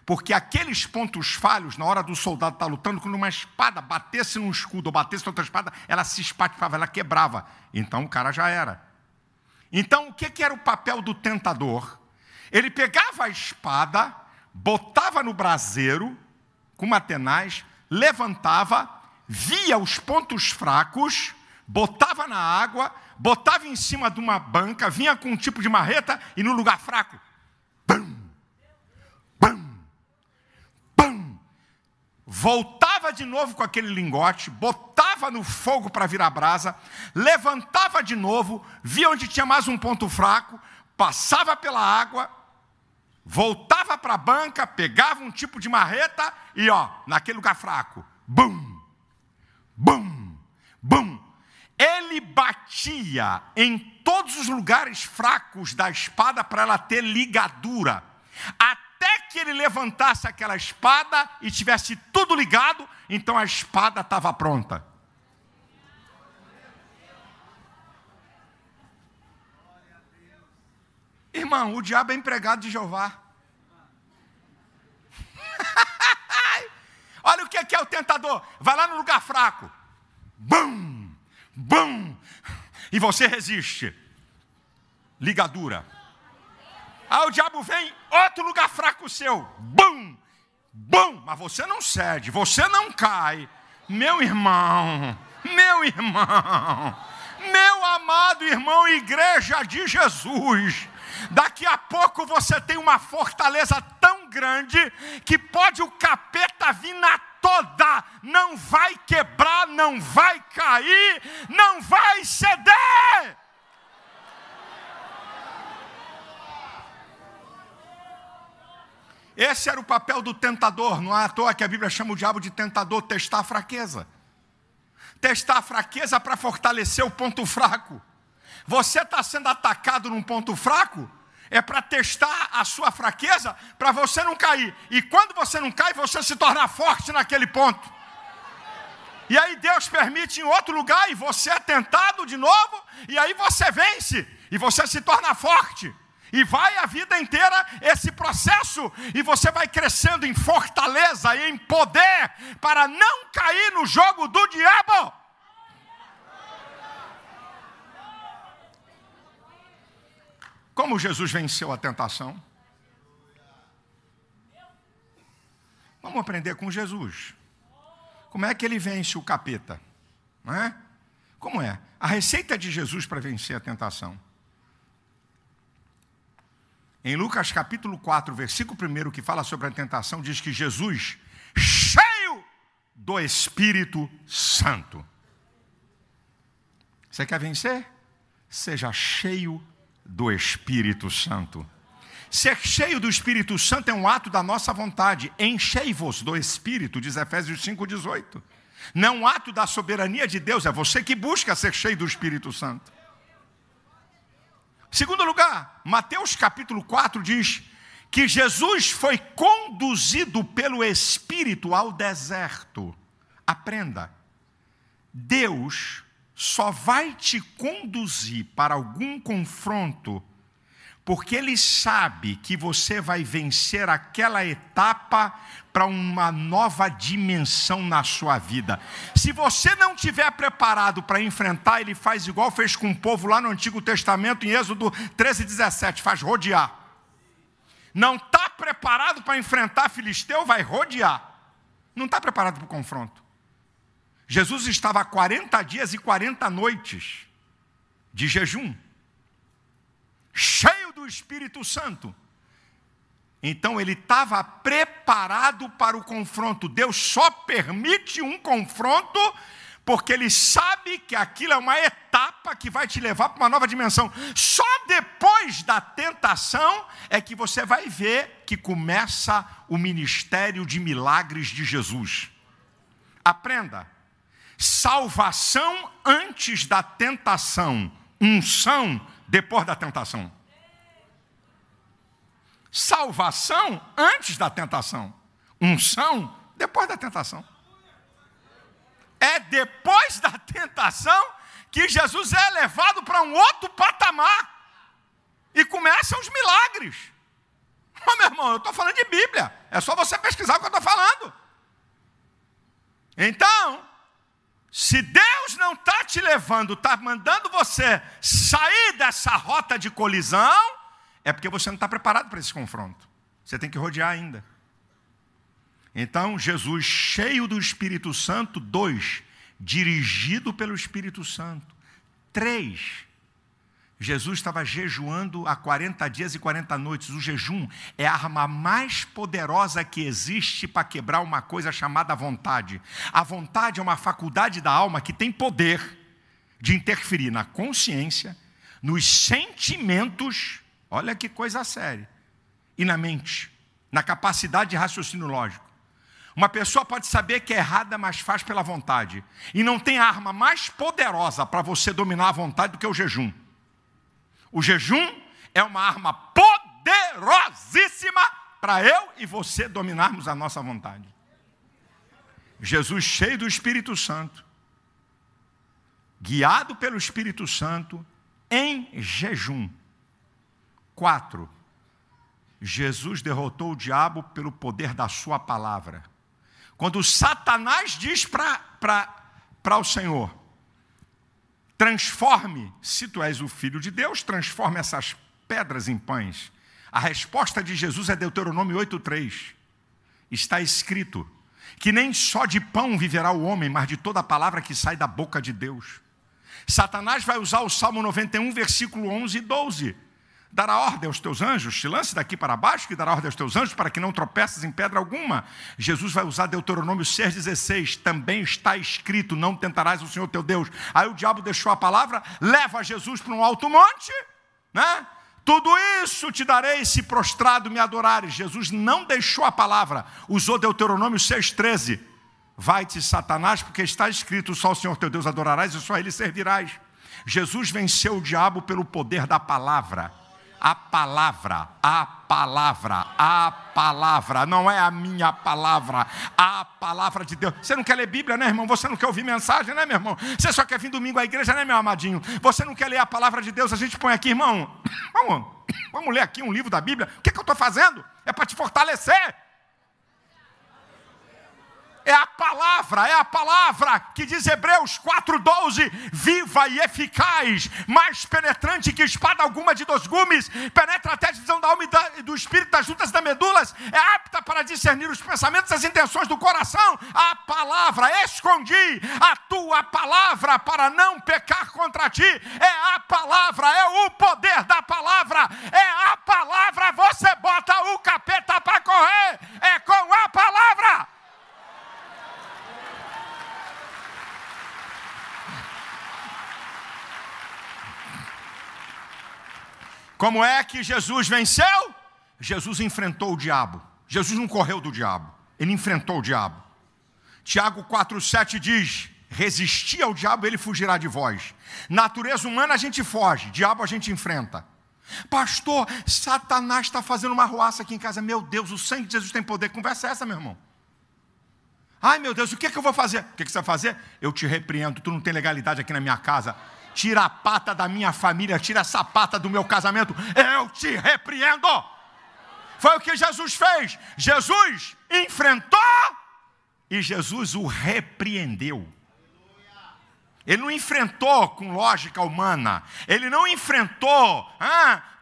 Porque aqueles pontos falhos, na hora do soldado estar lutando, quando uma espada batesse num escudo ou batesse outra espada, ela se espatifava, ela quebrava. Então o cara já era. Então o que era o papel do tentador? Ele pegava a espada, botava no braseiro, com uma tenaz, levantava, via os pontos fracos, botava na água, botava em cima de uma banca, vinha com um tipo de marreta e no lugar fraco, bum, bum, bum, voltava de novo com aquele lingote, botava no fogo para virar brasa, levantava de novo, via onde tinha mais um ponto fraco, passava pela água, voltava para a banca, pegava um tipo de marreta e, naquele lugar fraco, bum, bum, bum. Ele batia em todos os lugares fracos da espada para ela ter ligadura. Até que ele levantasse aquela espada e tivesse tudo ligado, então a espada estava pronta. Irmão, o diabo é empregado de Jeová. Olha o que é o tentador. Vai lá no lugar fraco. Bum, bum. E você resiste. Ligadura. Aí o diabo vem, outro lugar fraco seu. Bum, bum. Mas você não cede, você não cai. Meu irmão, meu amado irmão, igreja de Jesus. Daqui a pouco você tem uma fortaleza tão grande que pode o capeta vir na toda, não vai quebrar, não vai cair, não vai ceder. Esse era o papel do tentador. Não é à toa que a Bíblia chama o diabo de tentador, testar a fraqueza. Testar a fraqueza para fortalecer o ponto fraco. Você está sendo atacado num ponto fraco, é para testar a sua fraqueza, para você não cair. E quando você não cai, você se torna forte naquele ponto. E aí Deus permite em outro lugar, e você é tentado de novo, e aí você vence, e você se torna forte. E vai a vida inteira esse processo, e você vai crescendo em fortaleza e em poder, para não cair no jogo do diabo. Como Jesus venceu a tentação? Vamos aprender com Jesus. Como é que ele vence o capeta? Não é? Como é? A receita de Jesus para vencer a tentação. Em Lucas capítulo 4, versículo 1, que fala sobre a tentação, diz que Jesus, cheio do Espírito Santo. Você quer vencer? Seja cheio do Espírito Santo. Ser cheio do Espírito Santo é um ato da nossa vontade. Enchei-vos do Espírito, diz Efésios 5,18. Não é um ato da soberania de Deus, é você que busca ser cheio do Espírito Santo. Segundo lugar, Mateus capítulo 4 diz que Jesus foi conduzido pelo Espírito ao deserto. Aprenda, Deus só vai te conduzir para algum confronto porque Ele sabe que você vai vencer aquela etapa para uma nova dimensão na sua vida. Se você não estiver preparado para enfrentar, Ele faz igual fez com o povo lá no Antigo Testamento, em Êxodo 13:17, faz rodear. Não está preparado para enfrentar Filisteu, vai rodear. Não está preparado para o confronto. Jesus estava há 40 dias e 40 noites de jejum, cheio do Espírito Santo. Então ele estava preparado para o confronto. Deus só permite um confronto porque Ele sabe que aquilo é uma etapa que vai te levar para uma nova dimensão. Só depois da tentação é que você vai ver que começa o ministério de milagres de Jesus. Aprenda. Salvação antes da tentação, unção depois da tentação. Salvação antes da tentação, unção depois da tentação. É depois da tentação que Jesus é levado para um outro patamar e começam os milagres. Oh, meu irmão, eu estou falando de Bíblia, é só você pesquisar o que eu estou falando. Então, se Deus não está te levando, está mandando você sair dessa rota de colisão, é porque você não está preparado para esse confronto. Você tem que rodear ainda. Então, Jesus, cheio do Espírito Santo. 2, dirigido pelo Espírito Santo. 3, Jesus estava jejuando há 40 dias e 40 noites. O jejum é a arma mais poderosa que existe para quebrar uma coisa chamada vontade. A vontade é uma faculdade da alma que tem poder de interferir na consciência, nos sentimentos, olha que coisa séria, e na mente, na capacidade de raciocínio lógico. Uma pessoa pode saber que é errada, mas faz pela vontade. E não tem arma mais poderosa para você dominar a vontade do que o jejum. O jejum é uma arma poderosíssima para eu e você dominarmos a nossa vontade. Jesus, cheio do Espírito Santo, guiado pelo Espírito Santo, em jejum, 4. Jesus derrotou o diabo pelo poder da sua palavra. Quando Satanás diz para o Senhor: transforme, se tu és o Filho de Deus, transforme essas pedras em pães. A resposta de Jesus é Deuteronômio 8:3. Está escrito que nem só de pão viverá o homem, mas de toda a palavra que sai da boca de Deus. Satanás vai usar o Salmo 91, versículo 11 e 12. Dará ordem aos teus anjos, te lance daqui para baixo, que dará ordem aos teus anjos, para que não tropeces em pedra alguma. Jesus vai usar Deuteronômio 6,16, também está escrito, não tentarás o Senhor teu Deus. Aí o diabo deixou a palavra, leva Jesus para um alto monte, né? Tudo isso te darei se prostrado me adorares. Jesus não deixou a palavra, usou Deuteronômio 6,13. Vai-te, Satanás, porque está escrito, só o Senhor teu Deus adorarás e só a ele servirás. Jesus venceu o diabo pelo poder da palavra. A palavra, não é a minha palavra, a palavra de Deus. Você não quer ler Bíblia, né, irmão? Você não quer ouvir mensagem, né, meu irmão? Você só quer vir domingo à igreja, né, meu amadinho? Você não quer ler a palavra de Deus? A gente põe aqui, irmão, vamos ler aqui um livro da Bíblia. O que eu estou fazendo? É para te fortalecer. É a palavra que diz Hebreus 4,12, viva e eficaz, mais penetrante que espada alguma de 2 gumes, penetra até a divisão da alma e do espírito, das juntas das medulas, é apta para discernir os pensamentos e as intenções do coração. A palavra, escondi a tua palavra para não pecar contra ti. É a palavra, é o poder da palavra, é a palavra, você bota o capeta para correr, é com a palavra. Como é que Jesus venceu? Jesus enfrentou o diabo. Jesus não correu do diabo, ele enfrentou o diabo. Tiago 4,7 diz: resisti ao diabo, ele fugirá de vós. Natureza humana a gente foge, diabo a gente enfrenta. Pastor, Satanás está fazendo uma arruaça aqui em casa. Meu Deus, o sangue de Jesus tem poder. Que conversa é essa, meu irmão? Ai, meu Deus, o que eu vou fazer? O que você vai fazer? Eu te repreendo, tu não tem legalidade aqui na minha casa. Tira a pata da minha família, tira essa pata do meu casamento, eu te repreendo. Foi o que Jesus fez. Jesus enfrentou e Jesus o repreendeu. Ele não enfrentou com lógica humana, ele não enfrentou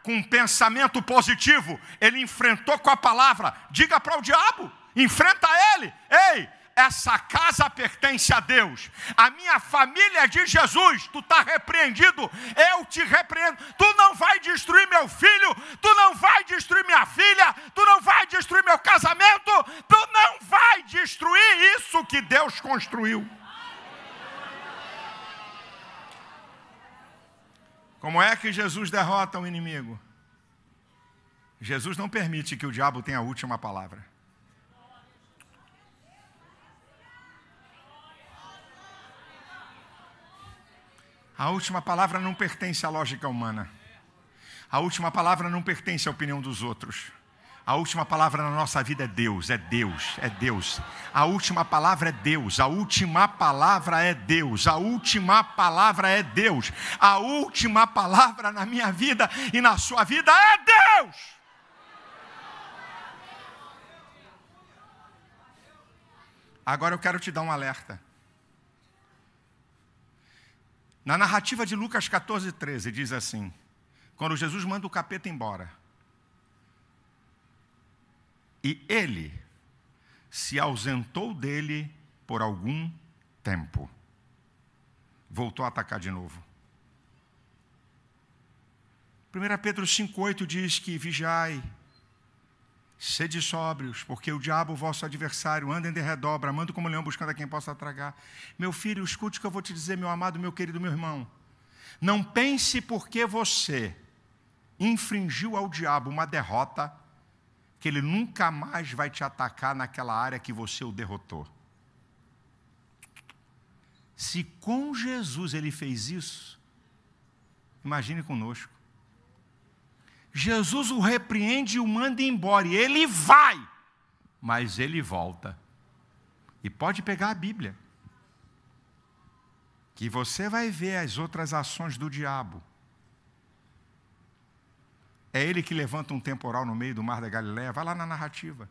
com um pensamento positivo, ele enfrentou com a palavra. Diga para o diabo, enfrenta ele. Ei, essa casa pertence a Deus, a minha família é de Jesus, tu está repreendido, eu te repreendo. Tu não vai destruir meu filho, tu não vai destruir minha filha, tu não vai destruir meu casamento, tu não vai destruir isso que Deus construiu. Como é que Jesus derrota o inimigo? Jesus não permite que o diabo tenha a última palavra. A última palavra não pertence à lógica humana. A última palavra não pertence à opinião dos outros. A última palavra na nossa vida é Deus, é Deus, é Deus. A última palavra é Deus, a última palavra é Deus, a última palavra é Deus. A última palavra na minha vida e na sua vida é Deus. Agora eu quero te dar um alerta. Na narrativa de Lucas 14:13 diz assim: quando Jesus manda o capeta embora, e ele se ausentou dele por algum tempo, voltou a atacar de novo. 1 Pedro 5,8 diz que vigiai, sede sóbrios, porque o diabo, vosso adversário, anda em derredor, bramando como leão, buscando a quem possa tragar. Meu filho, escute o que eu vou te dizer, meu amado, meu querido, meu irmão. Não pense porque você infringiu ao diabo uma derrota, que ele nunca mais vai te atacar naquela área que você o derrotou. Se com Jesus ele fez isso, imagine conosco. Jesus o repreende e o manda embora, e ele vai, mas ele volta. E pode pegar a Bíblia, que você vai ver as outras ações do diabo. É ele que levanta um temporal no meio do mar da Galileia. Vai lá na narrativa,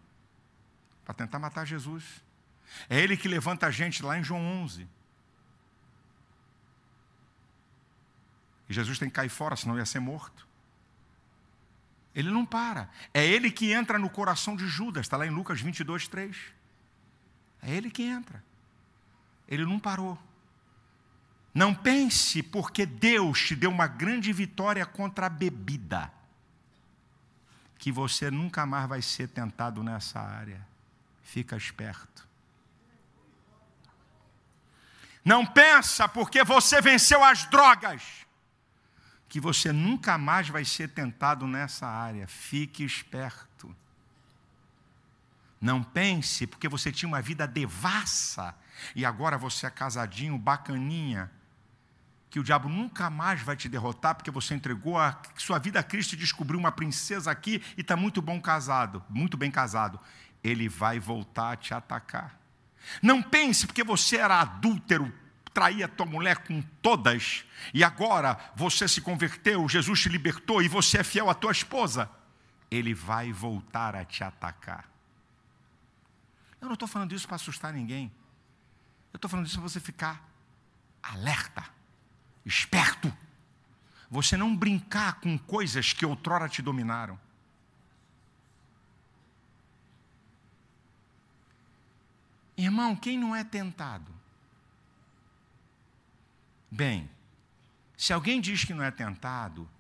para tentar matar Jesus. É ele que levanta a gente lá em João 11. E Jesus tem que cair fora, senão ia ser morto. Ele não para. É ele que entra no coração de Judas, está lá em Lucas 22, 3. É ele que entra. Ele não parou. Não pense porque Deus te deu uma grande vitória contra a bebida, que você nunca mais vai ser tentado nessa área. Fica esperto. Não pensa porque você venceu as drogas, que você nunca mais vai ser tentado nessa área. Fique esperto. Não pense porque você tinha uma vida devassa e agora você é casadinho, bacaninha, que o diabo nunca mais vai te derrotar porque você entregou a sua vida a Cristo e descobriu uma princesa aqui e está muito bem casado. Ele vai voltar a te atacar. Não pense porque você era adúltero, traía tua mulher com todas, e agora você se converteu, Jesus te libertou e você é fiel à tua esposa. Ele vai voltar a te atacar. Eu não estou falando isso para assustar ninguém. Eu estou falando isso para você ficar alerta, esperto. Você não brincar com coisas que outrora te dominaram. Irmão, quem não é tentado? Bem, se alguém diz que não é tentado,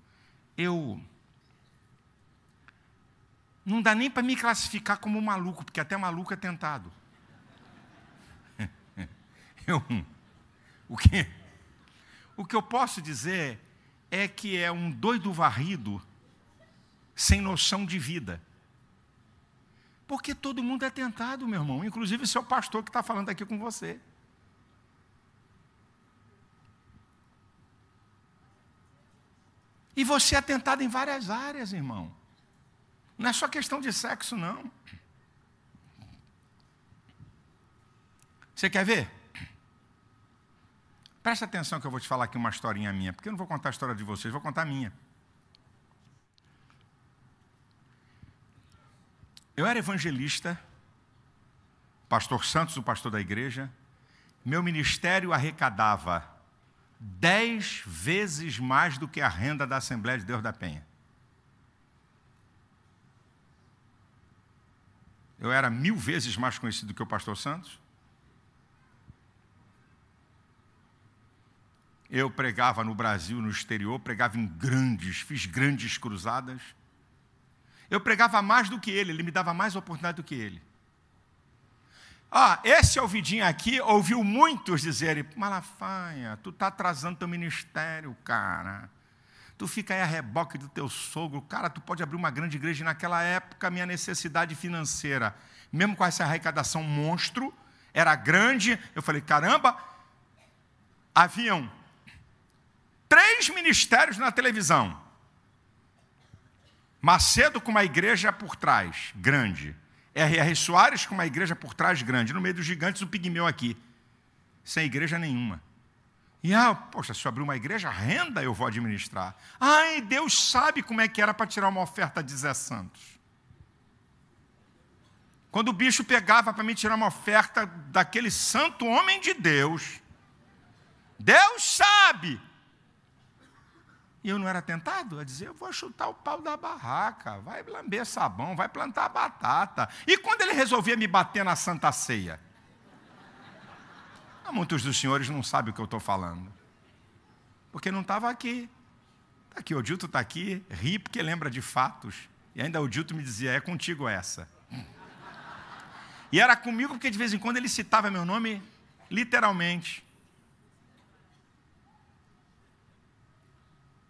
não dá nem para me classificar como maluco, porque até maluco é tentado. O que eu posso dizer é que é um doido varrido sem noção de vida. Porque todo mundo é tentado, meu irmão, inclusive seu pastor que está falando aqui com você. E você é tentado em várias áreas, irmão. Não é só questão de sexo, não. Você quer ver? Presta atenção que eu vou te falar aqui uma historinha minha, porque eu não vou contar a história de vocês, vou contar a minha. Eu era evangelista, pastor Santos, o pastor da igreja. Meu ministério arrecadava 10 vezes mais do que a renda da Assembleia de Deus da Penha. Eu era 1000 vezes mais conhecido que o pastor Santos. Eu pregava no Brasil, no exterior, pregava fiz grandes cruzadas. Eu pregava mais do que ele me dava mais oportunidade do que ele. Esse ouvidinho aqui ouviu muitos dizerem: Malafaia, tu está atrasando teu ministério, cara. Tu fica aí a reboque do teu sogro. Cara, tu pode abrir uma grande igreja. E naquela época, a minha necessidade financeira, mesmo com essa arrecadação monstro, era grande. Eu falei, caramba, haviam 3 ministérios na televisão. Macedo com uma igreja por trás, grande. R.R. Soares com uma igreja por trás, grande. No meio dos gigantes, o pigmeu aqui. Sem igreja nenhuma. E, poxa, se eu abrir uma igreja, renda eu vou administrar. E Deus sabe como é que era para tirar uma oferta de Zé Santos. Quando o bicho pegava para me tirar uma oferta daquele santo homem de Deus, Deus sabe. E eu não era tentado a dizer: eu vou chutar o pau da barraca, vai lamber sabão, vai plantar batata. E quando ele resolvia me bater na Santa Ceia? Muitos dos senhores não sabem o que eu estou falando, porque não estava aqui. Está aqui, o Dilton está aqui, ri porque lembra de fatos. E ainda o Dilton me dizia: é contigo essa. E era comigo porque de vez em quando ele citava meu nome literalmente.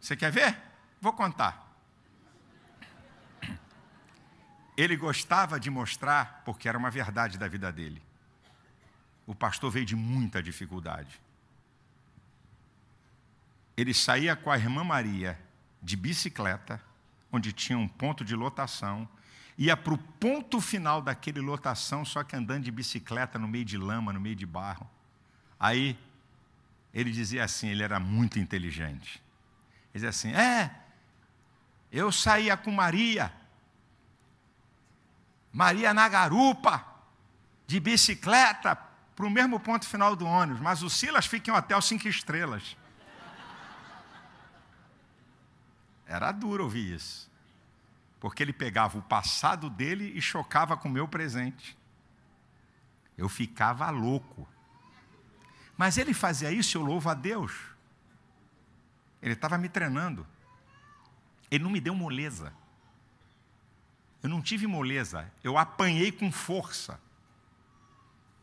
Você quer ver? Vou contar. Ele gostava de mostrar, porque era uma verdade da vida dele. O pastor veio de muita dificuldade. Ele saía com a irmã Maria de bicicleta, onde tinha um ponto de lotação, ia para o ponto final daquele lotação, só que andando de bicicleta no meio de lama, no meio de barro. Aí, ele dizia assim, ele era muito inteligente. Ele dizia assim: Eu saía com Maria na garupa, de bicicleta, para o mesmo ponto final do ônibus, mas o Silas fica em um hotel 5 estrelas. Era duro ouvir isso, porque ele pegava o passado dele e chocava com o meu presente. Eu ficava louco. Mas ele fazia isso, eu louvo a Deus. Ele estava me treinando. Ele não me deu moleza. Eu não tive moleza. Eu apanhei com força.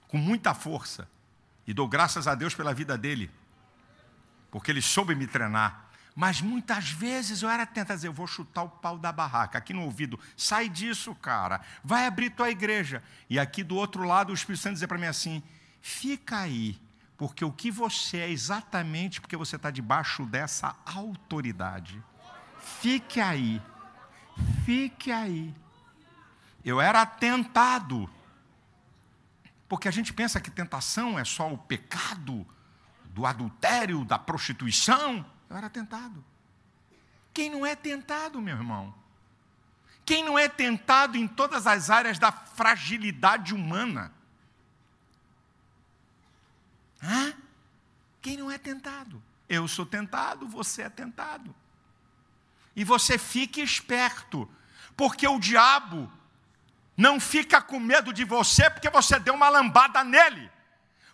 Com muita força. E dou graças a Deus pela vida dele. Porque ele soube me treinar. Mas muitas vezes eu era tentado dizer, eu vou chutar o pau da barraca, aqui no ouvido, sai disso, cara, vai abrir tua igreja. E aqui do outro lado o Espírito Santo dizia para mim assim, fica aí, porque o que você é exatamente porque você está debaixo dessa autoridade. Fique aí, fique aí. Eu era tentado, porque a gente pensa que tentação é só o pecado do adultério, da prostituição. Eu era tentado. Quem não é tentado, meu irmão? Quem não é tentado em todas as áreas da fragilidade humana? Quem não é tentado? Eu sou tentado, você é tentado. E você fique esperto, porque o diabo não fica com medo de você porque você deu uma lambada nele.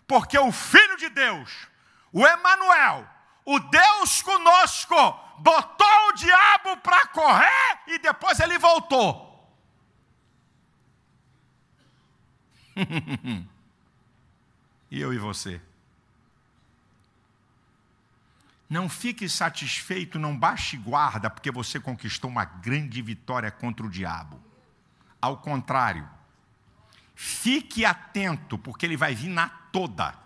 Porque o Filho de Deus, o Emanuel, o Deus conosco, botou o diabo para correr e depois ele voltou. E eu e você? Não fique satisfeito, não baixe guarda, porque você conquistou uma grande vitória contra o diabo. Ao contrário, fique atento, porque ele vai vir na toda.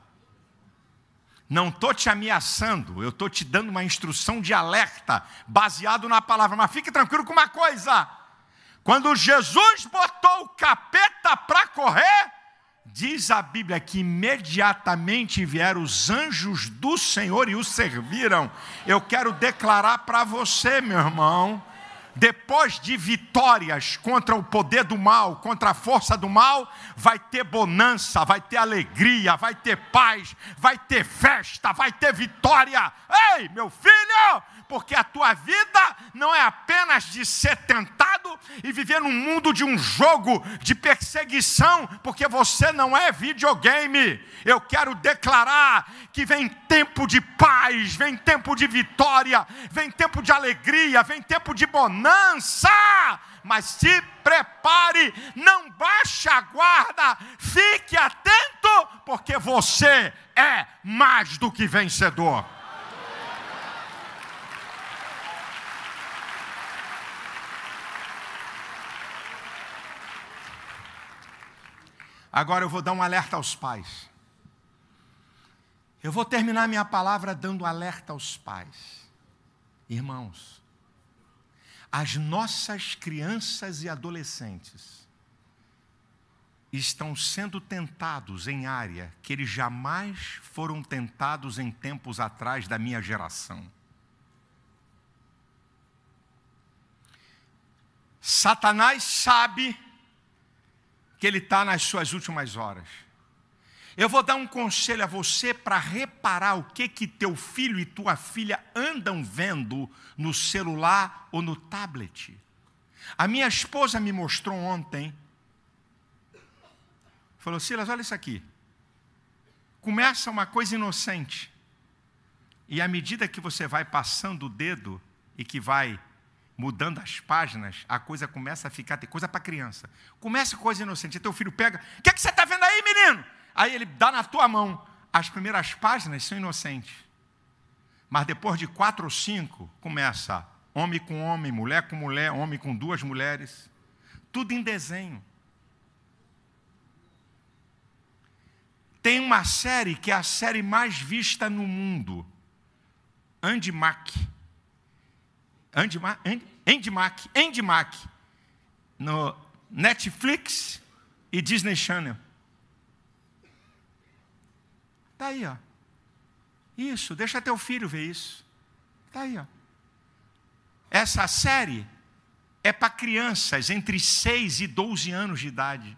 Não estou te ameaçando, eu estou te dando uma instrução de alerta, baseado na palavra. Mas fique tranquilo com uma coisa. Quando Jesus botou o capeta para correr, diz a Bíblia que imediatamente vieram os anjos do Senhor e o serviram. Eu quero declarar para você, meu irmão, depois de vitórias contra o poder do mal, contra a força do mal, vai ter bonança, vai ter alegria, vai ter paz, vai ter festa, vai ter vitória. Ei, meu filho, porque a tua vida não é apenas de ser tentado e viver num mundo de um jogo de perseguição, porque você não é videogame. Eu quero declarar que vem tempo de paz, vem tempo de vitória, vem tempo de alegria, vem tempo de bonança. Mas se prepare, não baixe a guarda, fique atento, porque você é mais do que vencedor. Agora eu vou dar um alerta aos pais. Eu vou terminar minha palavra dando alerta aos pais. Irmãos, as nossas crianças e adolescentes estão sendo tentados em área que eles jamais foram tentados em tempos atrás da minha geração. Satanás sabe que ele está nas suas últimas horas. Eu vou dar um conselho a você para reparar o que teu filho e tua filha andam vendo no celular ou no tablet. A minha esposa me mostrou ontem, falou, Silas, olha isso aqui. Começa uma coisa inocente, e à medida que você vai passando o dedo e que vai mudando as páginas, a coisa começa a ficar, tem coisa para criança. Começa coisa inocente, e teu filho pega, o que você está vendo aí, menino? Aí ele dá na tua mão. As primeiras páginas são inocentes. Mas depois de 4 ou 5, começa homem com homem, mulher com mulher, homem com 2 mulheres. Tudo em desenho. Tem uma série que é a série mais vista no mundo. Andy Mack. No Netflix e Disney Channel. Está aí, ó. Isso, deixa teu filho ver isso. Está aí, ó. Essa série é para crianças entre 6 e 12 anos de idade.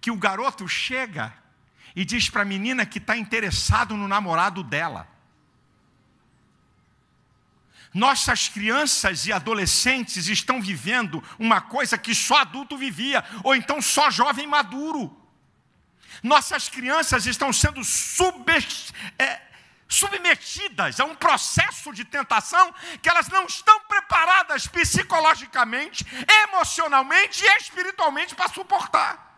Que o garoto chega e diz para a menina que está interessado no namorado dela. Nossas crianças e adolescentes estão vivendo uma coisa que só adulto vivia, ou então só jovem maduro. Nossas crianças estão sendo submetidas a um processo de tentação que elas não estão preparadas psicologicamente, emocionalmente e espiritualmente para suportar.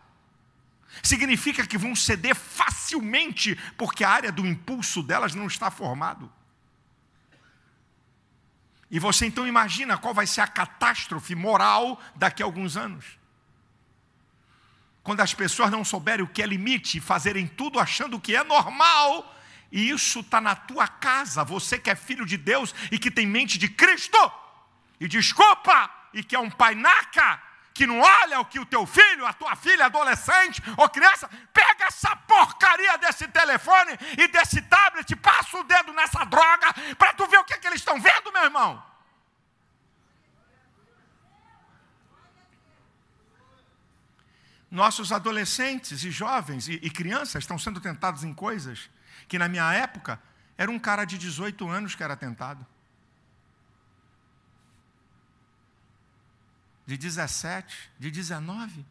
Significa que vão ceder facilmente, porque a área do impulso delas não está formado. E você então imagina qual vai ser a catástrofe moral daqui a alguns anos. Quando as pessoas não souberem o que é limite e fazerem tudo achando que é normal, e isso está na tua casa, você que é filho de Deus e que tem mente de Cristo, e desculpa, e que é um pai naca, que não olha o que o teu filho, a tua filha, adolescente ou criança, pega essa porcaria desse telefone e desse tablet, passa o dedo nessa droga, para tu ver o que eles estão vendo, meu irmão. Nossos adolescentes e jovens e crianças estão sendo tentados em coisas que na minha época era um cara de 18 anos que era tentado. De 17, de 19.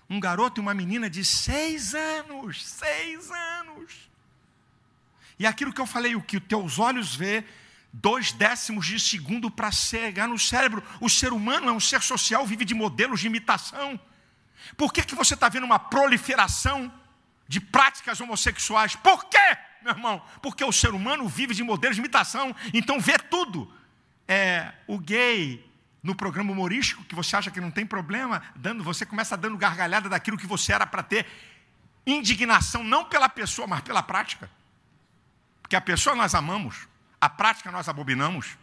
Um garoto e uma menina de 6 anos. 6 anos. E aquilo que eu falei, o que os teus olhos vê, 0,2 de segundo para chegar no cérebro. O ser humano é um ser social, vive de modelos de imitação. Por que você está vendo uma proliferação de práticas homossexuais? Por quê, meu irmão? Porque o ser humano vive de modelos de imitação, então vê tudo. O gay no programa humorístico, que você acha que não tem problema, você começa dando gargalhada daquilo que você era para ter indignação, não pela pessoa, mas pela prática. Porque a pessoa nós amamos, a prática nós abominamos.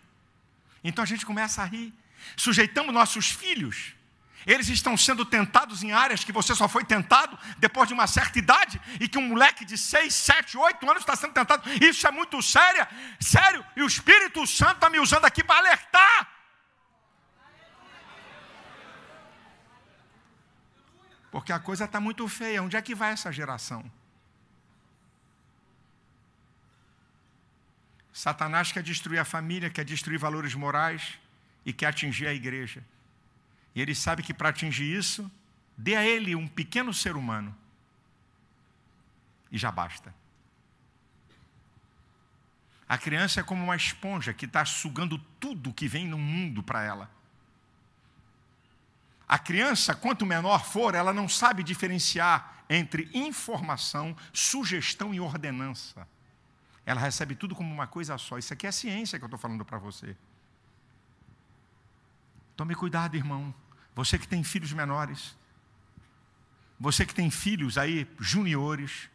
Então a gente começa a rir. Sujeitamos nossos filhos. Eles estão sendo tentados em áreas que você só foi tentado depois de uma certa idade, e que um moleque de 6, 7, 8 anos está sendo tentado. Isso é muito sério, e o Espírito Santo está me usando aqui para alertar. Porque a coisa está muito feia. Onde é que vai essa geração? Satanás quer destruir a família, quer destruir valores morais e quer atingir a igreja. E ele sabe que para atingir isso, dê a ele um pequeno ser humano. E já basta. A criança é como uma esponja que está sugando tudo que vem no mundo para ela. A criança, quanto menor for, ela não sabe diferenciar entre informação, sugestão e ordenança. Ela recebe tudo como uma coisa só. Isso aqui é ciência que eu estou falando para você. Tome cuidado, irmão. Você que tem filhos menores, você que tem filhos aí juniores,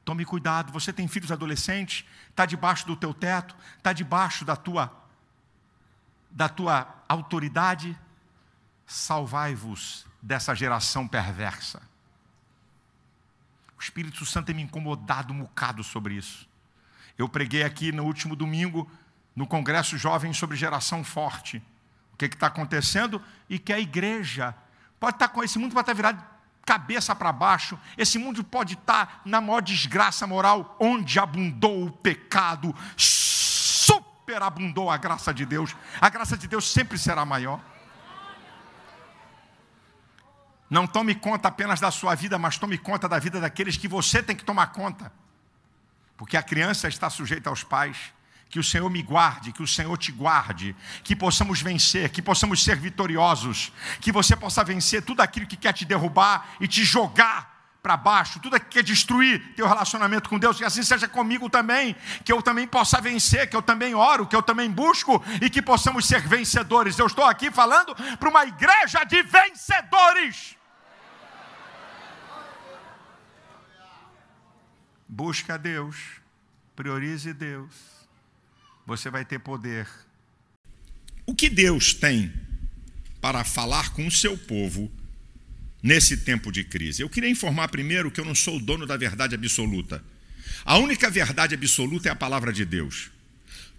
tome cuidado. Você tem filhos adolescentes, está debaixo do teu teto, está debaixo da tua autoridade. Salvai-vos dessa geração perversa. O Espírito Santo tem me incomodado um bocado sobre isso. Eu preguei aqui no último domingo, no Congresso Jovem, sobre geração forte. O que está acontecendo? E que a igreja pode estar com esse mundo, pode estar virado cabeça para baixo. Esse mundo pode estar na maior desgraça moral, onde abundou o pecado, superabundou a graça de Deus. A graça de Deus sempre será maior. Não tome conta apenas da sua vida, mas tome conta da vida daqueles que você tem que tomar conta. Porque a criança está sujeita aos pais. Que o Senhor me guarde, que o Senhor te guarde, que possamos vencer, que possamos ser vitoriosos, que você possa vencer tudo aquilo que quer te derrubar e te jogar para baixo, tudo aquilo que quer destruir teu relacionamento com Deus, que assim seja comigo também, que eu também possa vencer, que eu também oro, que eu também busco e que possamos ser vencedores. Eu estou aqui falando para uma igreja de vencedores. Busca Deus, priorize Deus. Você vai ter poder. O que Deus tem para falar com o seu povo nesse tempo de crise? Eu queria informar primeiro que eu não sou o dono da verdade absoluta. A única verdade absoluta é a palavra de Deus.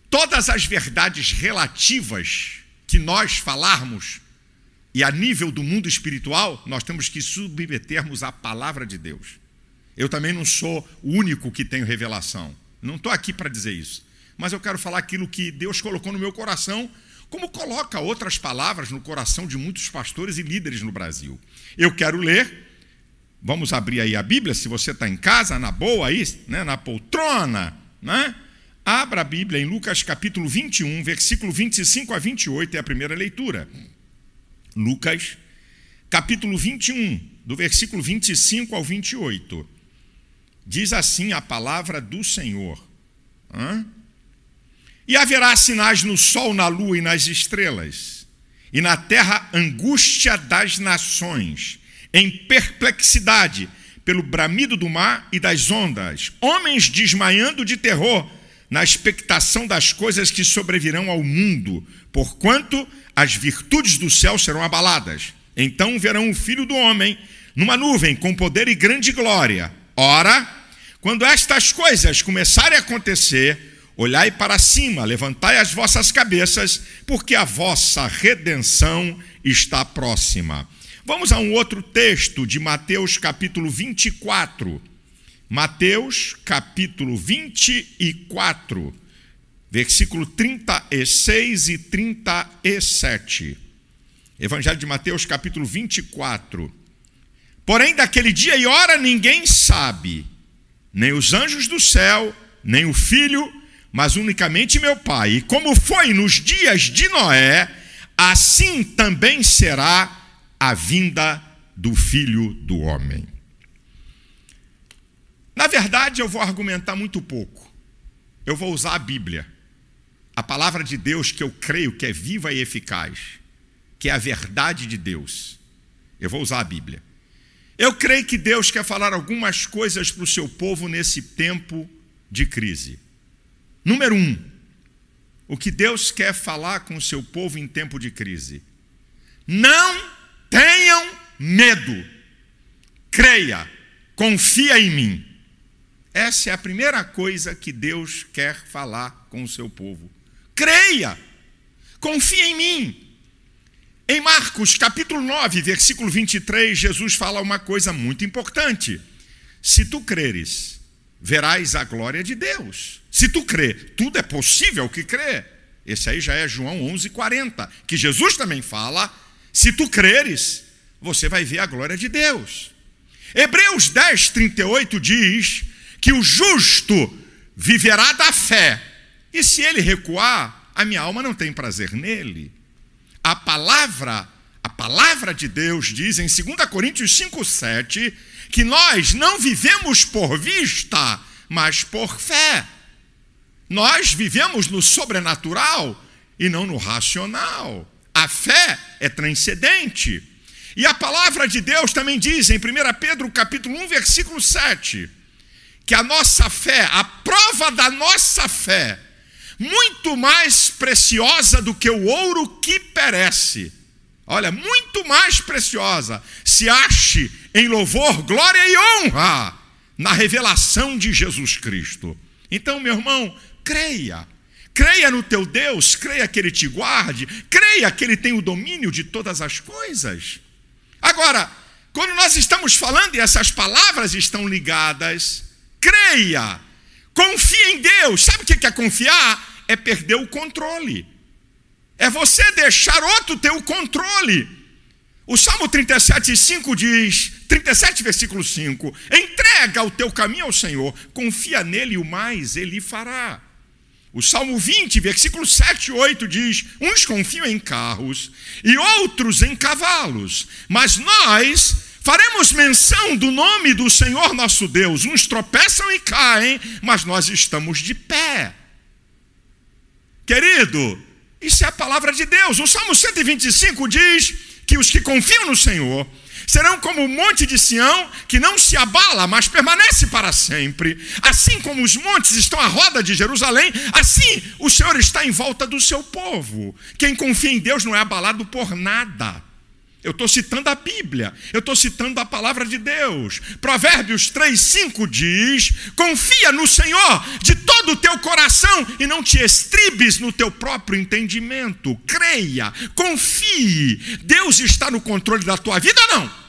Todas as verdades relativas que nós falarmos e a nível do mundo espiritual, nós temos que submetermos à palavra de Deus. Eu também não sou o único que tenho revelação. Não estou aqui para dizer isso. Mas eu quero falar aquilo que Deus colocou no meu coração, como coloca outras palavras no coração de muitos pastores e líderes no Brasil. Eu quero ler, vamos abrir aí a Bíblia, se você está em casa, na boa aí, né, na poltrona, né? Abra a Bíblia em Lucas capítulo 21, versículo 25 a 28, é a primeira leitura. Lucas capítulo 21, do versículo 25 ao 28. Diz assim a palavra do Senhor. E haverá sinais no sol, na lua e nas estrelas, e na terra angústia das nações, em perplexidade pelo bramido do mar e das ondas, homens desmaiando de terror na expectação das coisas que sobrevirão ao mundo, porquanto as virtudes do céu serão abaladas. Então verão o Filho do Homem numa nuvem com poder e grande glória. Ora, quando estas coisas começarem a acontecer, olhai para cima, levantai as vossas cabeças, porque a vossa redenção está próxima. Vamos a um outro texto de Mateus capítulo 24. Mateus capítulo 24, versículo 36 e 37. Evangelho de Mateus capítulo 24. Porém, daquele dia e hora ninguém sabe, nem os anjos do céu, nem o Filho, mas unicamente meu Pai. E como foi nos dias de Noé, assim também será a vinda do Filho do Homem. Na verdade, eu vou argumentar muito pouco. Eu vou usar a Bíblia, a palavra de Deus que eu creio que é viva e eficaz, que é a verdade de Deus. Eu vou usar a Bíblia. Eu creio que Deus quer falar algumas coisas para o seu povo nesse tempo de crise. Número 1, o que Deus quer falar com o seu povo em tempo de crise? Não tenham medo. Creia, confia em mim. Essa é a primeira coisa que Deus quer falar com o seu povo. Creia, confia em mim. Em Marcos capítulo 9, versículo 23, Jesus fala uma coisa muito importante. Se tu creres, verás a glória de Deus. Se tu crer, tudo é possível que crê. Esse aí já é João 11:40, que Jesus também fala, se tu creres, você vai ver a glória de Deus. Hebreus 10:38 diz que o justo viverá da fé, e se ele recuar, a minha alma não tem prazer nele. A palavra de Deus diz em 2 Coríntios 5:7 que nós não vivemos por vista, mas por fé. Nós vivemos no sobrenatural e não no racional. A fé é transcendente. E a palavra de Deus também diz em 1 Pedro capítulo 1, versículo 7, que a nossa fé, a prova da nossa fé, muito mais preciosa do que o ouro que perece. Olha, muito mais preciosa, se ache em louvor, glória e honra na revelação de Jesus Cristo. Então, meu irmão, creia. Creia no teu Deus, creia que Ele te guarde, creia que Ele tem o domínio de todas as coisas. Agora, quando nós estamos falando e essas palavras estão ligadas, creia, confia em Deus. Sabe o que é confiar? É perder o controle. É você deixar outro ter o controle. O Salmo 37:5 diz, 37 versículo 5, entrega o teu caminho ao Senhor, confia nele e o mais Ele fará. O Salmo 20, versículo 7 e 8 diz, uns confiam em carros e outros em cavalos, mas nós faremos menção do nome do Senhor nosso Deus. Uns tropeçam e caem, mas nós estamos de pé. Querido, isso é a palavra de Deus. O Salmo 125 diz que os que confiam no Senhor serão como o monte de Sião, que não se abala, mas permanece para sempre. Assim como os montes estão à roda de Jerusalém, assim o Senhor está em volta do seu povo. Quem confia em Deus não é abalado por nada. Eu estou citando a Bíblia, eu estou citando a palavra de Deus. Provérbios 3:5 diz: confia no Senhor de todo o teu coração e não te estribes no teu próprio entendimento. Creia, confie. Deus está no controle da tua vida ou não?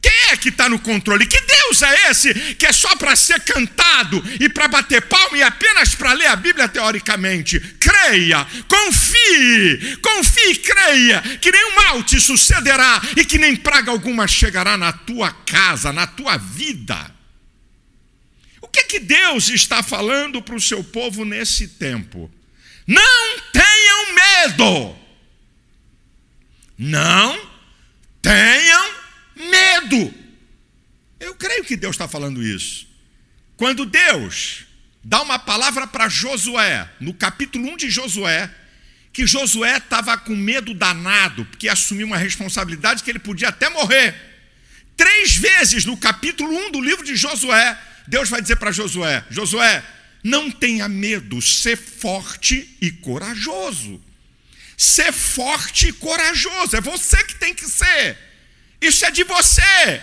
Quem é que está no controle? Que Deus é esse que é só para ser cantado e para bater palma e apenas para ler a Bíblia teoricamente? Creia, confie, confie e creia que nenhum mal te sucederá e que nem praga alguma chegará na tua casa, na tua vida. O que é que Deus está falando para o seu povo nesse tempo? Não tenham medo. Não tenham medo. Eu creio que Deus está falando isso. Quando Deus dá uma palavra para Josué, no capítulo 1 de Josué, que Josué estava com medo danado, porque assumiu uma responsabilidade que ele podia até morrer. 3 vezes no capítulo 1 do livro de Josué, Deus vai dizer para Josué: Josué, não tenha medo, ser forte e corajoso. Ser forte e corajoso, é você que tem que ser. Isso é de você.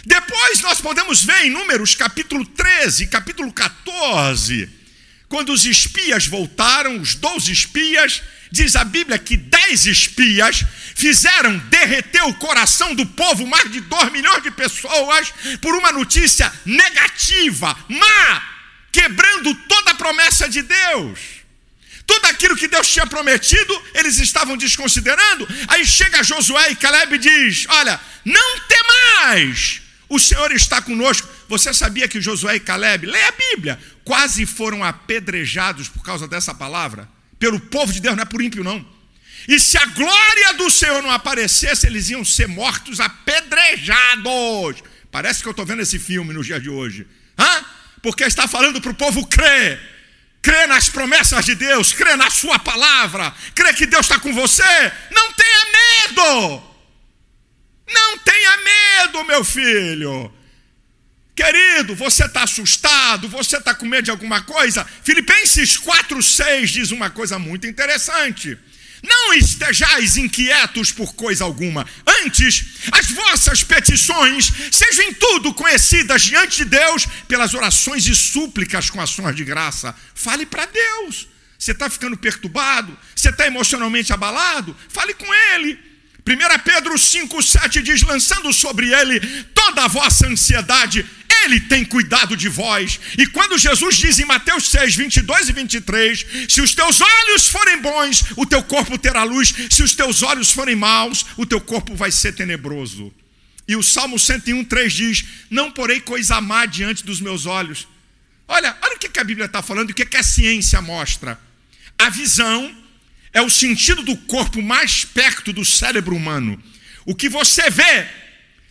Depois nós podemos ver em Números capítulo 13, capítulo 14, quando os espias voltaram, os 12 espias, diz a Bíblia que 10 espias fizeram derreter o coração do povo, mais de 2 milhões de pessoas, por uma notícia negativa, má, quebrando toda a promessa de Deus. Tudo aquilo que Deus tinha prometido, eles estavam desconsiderando. Aí chega Josué e Caleb e diz: olha, não temais, o Senhor está conosco. Você sabia que Josué e Caleb, leia a Bíblia, quase foram apedrejados por causa dessa palavra? Pelo povo de Deus, não é por ímpio não. E se a glória do Senhor não aparecesse, eles iam ser mortos apedrejados. Parece que eu estou vendo esse filme nos dias de hoje. Porque está falando para o povo crer. Crê nas promessas de Deus, crê na sua palavra, crê que Deus está com você. Não tenha medo. Não tenha medo, meu filho. Querido, você está assustado, você está com medo de alguma coisa? Filipenses 4:6 diz uma coisa muito interessante. Não estejais inquietos por coisa alguma. Antes, as vossas petições sejam em tudo conhecidas diante de Deus pelas orações e súplicas com ações de graça. Fale para Deus. Você está ficando perturbado? Você está emocionalmente abalado? Fale com Ele. 1 Pedro 5:7 diz: lançando sobre Ele toda a vossa ansiedade, Ele tem cuidado de vós. E quando Jesus diz em Mateus 6:22 e 23, se os teus olhos forem bons, o teu corpo terá luz. Se os teus olhos forem maus, o teu corpo vai ser tenebroso. E o Salmo 101:3 diz: não porei coisa má diante dos meus olhos. Olha o que a Bíblia está falando e o que a ciência mostra. A visão é o sentido do corpo mais perto do cérebro humano. O que você vê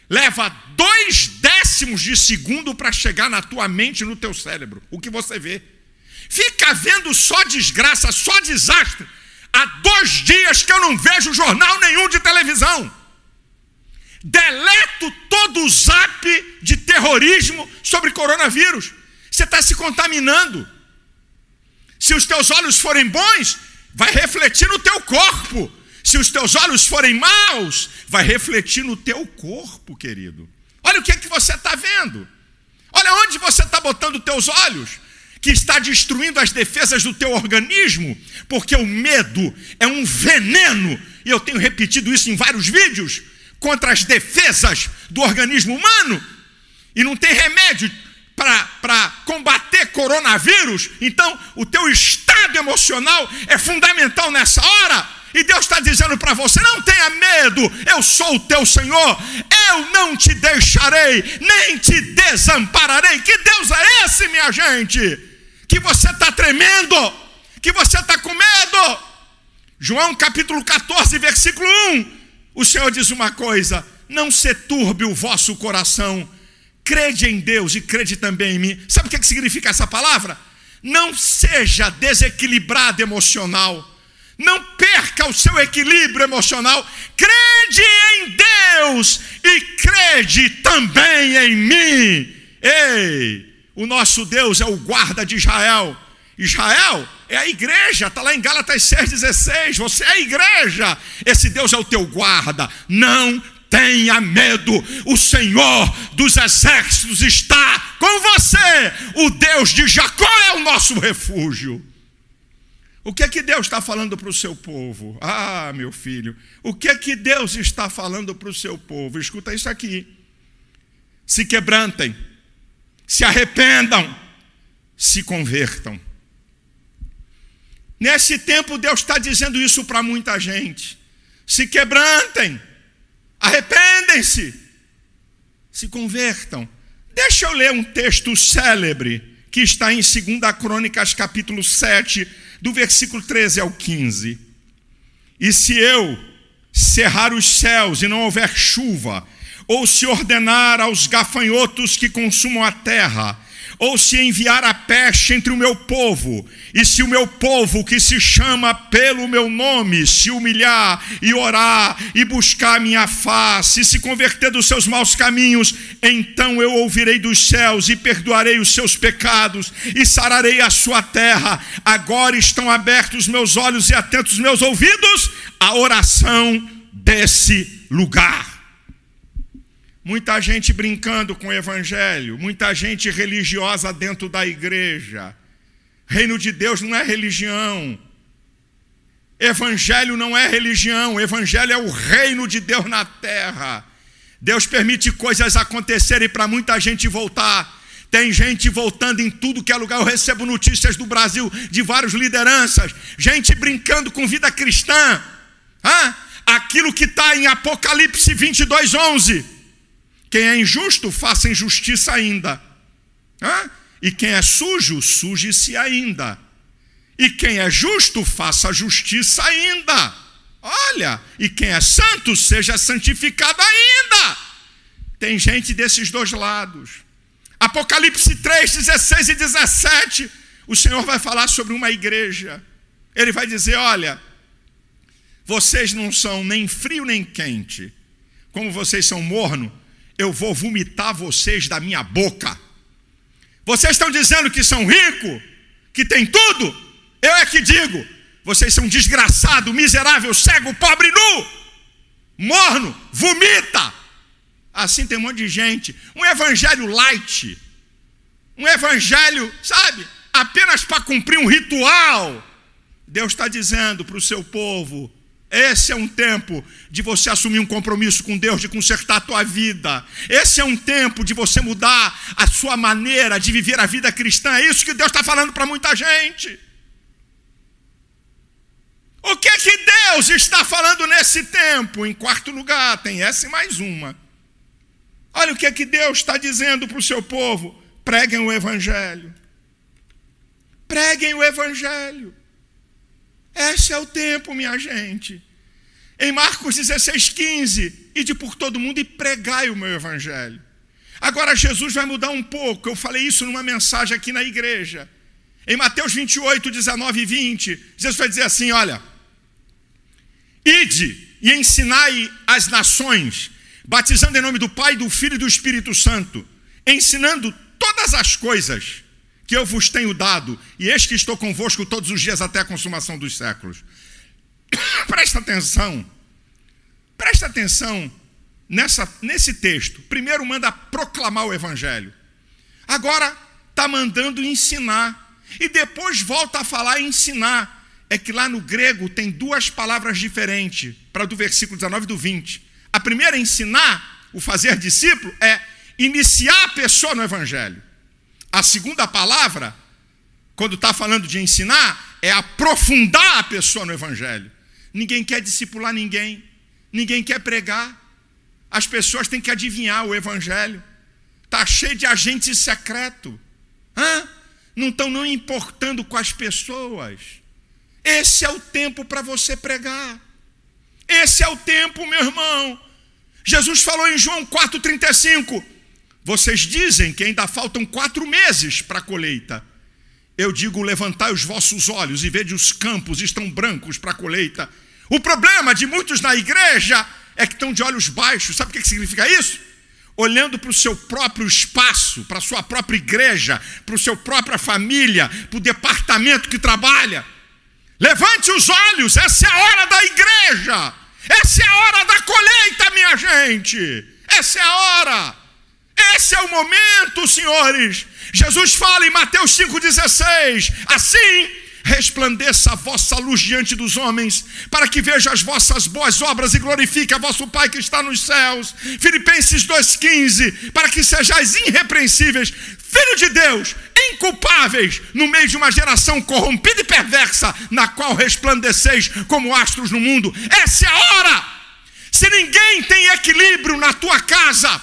leva 0,2 de segundo para chegar na tua mente e no teu cérebro. O que você vê. Fica vendo só desgraça, só desastre. Há 2 dias que eu não vejo jornal nenhum de televisão. Deleto todo o zap de terrorismo sobre coronavírus. Você está se contaminando. Se os teus olhos forem bons, vai refletir no teu corpo. Se os teus olhos forem maus, vai refletir no teu corpo, querido. Olha o que é que você está vendo. Olha onde você está botando os teus olhos, que está destruindo as defesas do teu organismo, porque o medo é um veneno, e eu tenho repetido isso em vários vídeos, contra as defesas do organismo humano, e não tem remédio para combater coronavírus. Então o teu estado emocional é fundamental nessa hora, e Deus está dizendo para você: não tenha medo, eu sou o teu Senhor, eu não te deixarei, nem te desampararei. Que Deus é esse, minha gente? Que você está tremendo, que você está com medo. João capítulo 14, versículo 1, o Senhor diz uma coisa: não se turbe o vosso coração, crede em Deus e crede também em mim. Sabe o que significa essa palavra? Não seja desequilibrado emocional. Não perca o seu equilíbrio emocional. Crede em Deus e crede também em mim. Ei, o nosso Deus é o guarda de Israel. Israel, é a igreja, está lá em Gálatas 6,16, você é a igreja, esse Deus é o teu guarda, não tenha medo, o Senhor dos exércitos está com você, o Deus de Jacó é o nosso refúgio. O que é que Deus está falando para o seu povo? Ah, meu filho, o que é que Deus está falando para o seu povo? Escuta isso aqui: se quebrantem, se arrependam, se convertam. Nesse tempo Deus está dizendo isso para muita gente: se quebrantem, arrependem-se, se convertam. Deixa eu ler um texto célebre que está em 2 Crônicas capítulo 7, do versículo 13 ao 15. E se eu cerrar os céus e não houver chuva, ou se ordenar aos gafanhotos que consumam a terra, ou se enviar a peste entre o meu povo, e se o meu povo que se chama pelo meu nome se humilhar e orar e buscar a minha face e se converter dos seus maus caminhos, então eu ouvirei dos céus e perdoarei os seus pecados e sararei a sua terra. Agora estão abertos meus olhos e atentos meus ouvidos à oração desse lugar. Muita gente brincando com o evangelho, muita gente religiosa dentro da igreja. Reino de Deus não é religião. Evangelho não é religião. Evangelho é o reino de Deus na terra. Deus permite coisas acontecerem para muita gente voltar. Tem gente voltando em tudo que é lugar. Eu recebo notícias do Brasil de várias lideranças. Gente brincando com vida cristã. Aquilo que está em Apocalipse 22:11. Quem é injusto, faça injustiça ainda. E quem é sujo, suje-se ainda. E quem é justo, faça justiça ainda. Olha, e quem é santo, seja santificado ainda. Tem gente desses dois lados. Apocalipse 3, 16 e 17, o Senhor vai falar sobre uma igreja. Ele vai dizer: olha, vocês não são nem frio nem quente. Como vocês são morno, eu vou vomitar vocês da minha boca. Vocês estão dizendo que são ricos, que tem tudo? Eu é que digo: vocês são desgraçado, miserável, cego, pobre, nu, morno, vomita. Assim tem um monte de gente. Um evangelho light, um evangelho, sabe, apenas para cumprir um ritual. Deus está dizendo para o seu povo: esse é um tempo de você assumir um compromisso com Deus, de consertar a tua vida. Esse é um tempo de você mudar a sua maneira de viver a vida cristã. É isso que Deus está falando para muita gente. O que é que Deus está falando nesse tempo? Em quarto lugar, tem essa e mais uma. Olha o que é que Deus está dizendo para o seu povo: preguem o evangelho. Preguem o evangelho. Esse é o tempo, minha gente. Em Marcos 16:15, ide por todo mundo e pregai o meu evangelho. Agora Jesus vai mudar um pouco. Eu falei isso numa mensagem aqui na igreja. Em Mateus 28, 19 e 20, Jesus vai dizer assim: olha, ide e ensinai as nações, batizando em nome do Pai, do Filho e do Espírito Santo, ensinando todas as coisas que eu vos tenho dado, e eis que estou convosco todos os dias até a consumação dos séculos. Presta atenção nesse texto. Primeiro manda proclamar o evangelho, agora está mandando ensinar, e depois volta a falar ensinar. É que lá no grego tem duas palavras diferentes, para do versículo 19 e do 20. A primeira, ensinar, o fazer discípulo, é iniciar a pessoa no evangelho. A segunda palavra, quando está falando de ensinar, é aprofundar a pessoa no evangelho. Ninguém quer discipular ninguém, ninguém quer pregar. As pessoas têm que adivinhar o evangelho. Está cheio de agente secreto. Não estão não importando com as pessoas. Esse é o tempo para você pregar. Esse é o tempo, meu irmão. Jesus falou em João 4,35. Vocês dizem que ainda faltam 4 meses para a colheita. Eu digo: levantai os vossos olhos e vede os campos estão brancos para a colheita. O problema de muitos na igreja é que estão de olhos baixos. Sabe o que significa isso? olhando para o seu próprio espaço, para a sua própria igreja, para a sua própria família, para o departamento que trabalha. Levante os olhos, essa é a hora da igreja, essa é a hora da colheita, minha gente, essa é a hora, esse é o momento, senhores. Jesus fala em Mateus 5,16, assim resplandeça a vossa luz diante dos homens, para que vejam as vossas boas obras e glorifique a vosso Pai que está nos céus. Filipenses 2,15, para que sejais irrepreensíveis, filho de Deus, inculpáveis, no meio de uma geração corrompida e perversa, na qual resplandeceis como astros no mundo. Essa é a hora. Se ninguém tem equilíbrio na tua casa,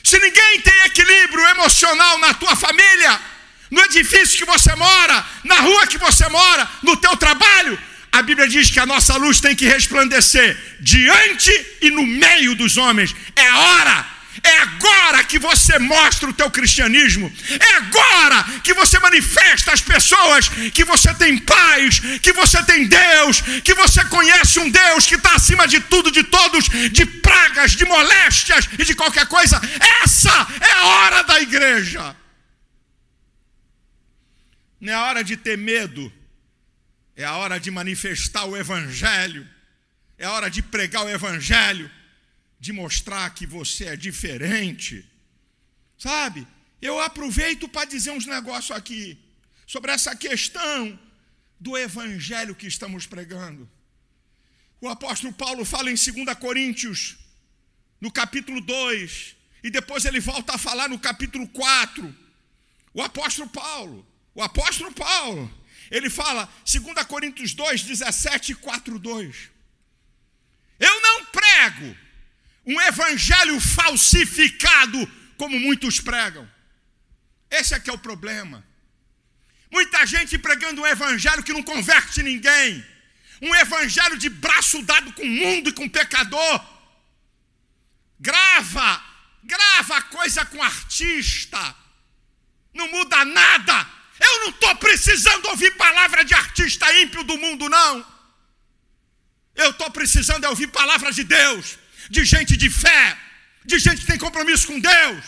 se ninguém tem equilíbrio emocional na tua família, no edifício que você mora, na rua que você mora, no teu trabalho, a Bíblia diz que a nossa luz tem que resplandecer diante e no meio dos homens. É a hora, é agora que você mostra o teu cristianismo, é agora que você manifesta às pessoas que você tem paz, que você tem Deus, que você conhece um Deus que está acima de tudo, de todos, de pragas, de moléstias e de qualquer coisa. Essa é a hora da igreja. Não é a hora de ter medo, é a hora de manifestar o Evangelho, é a hora de pregar o Evangelho, de mostrar que você é diferente. Sabe, eu aproveito para dizer uns negócios aqui, sobre essa questão do Evangelho que estamos pregando. O apóstolo Paulo fala em 2 Coríntios, no capítulo 2, e depois ele volta a falar no capítulo 4, o apóstolo Paulo, ele fala, 2 Coríntios 2, 17 e 4, 2. Eu não prego um evangelho falsificado como muitos pregam. Esse é que é o problema. Muita gente pregando um evangelho que não converte ninguém. Um evangelho de braço dado com o mundo e com o pecador. Grava coisa com artista. Não muda nada. Eu não estou precisando ouvir palavra de artista ímpio do mundo, não. Eu estou precisando ouvir palavra de Deus, de gente de fé, de gente que tem compromisso com Deus.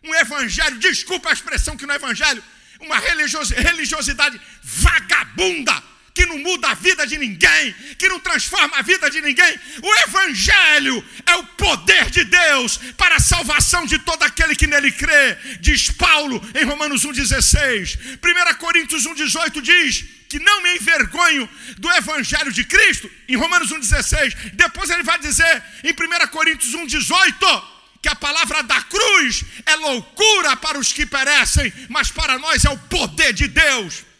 Um evangelho, desculpa a expressão que no evangelho, uma religiosidade vagabunda, que não muda a vida de ninguém, que não transforma a vida de ninguém. O evangelho é o poder de Deus para a salvação de todo aquele que nele crê, diz Paulo em Romanos 1,16. 1 Coríntios 1,18 diz que não me envergonho do evangelho de Cristo, em Romanos 1,16. Depois ele vai dizer em 1 Coríntios 1,18 que a palavra da cruz é loucura para os que perecem, mas para nós é o poder de Deus.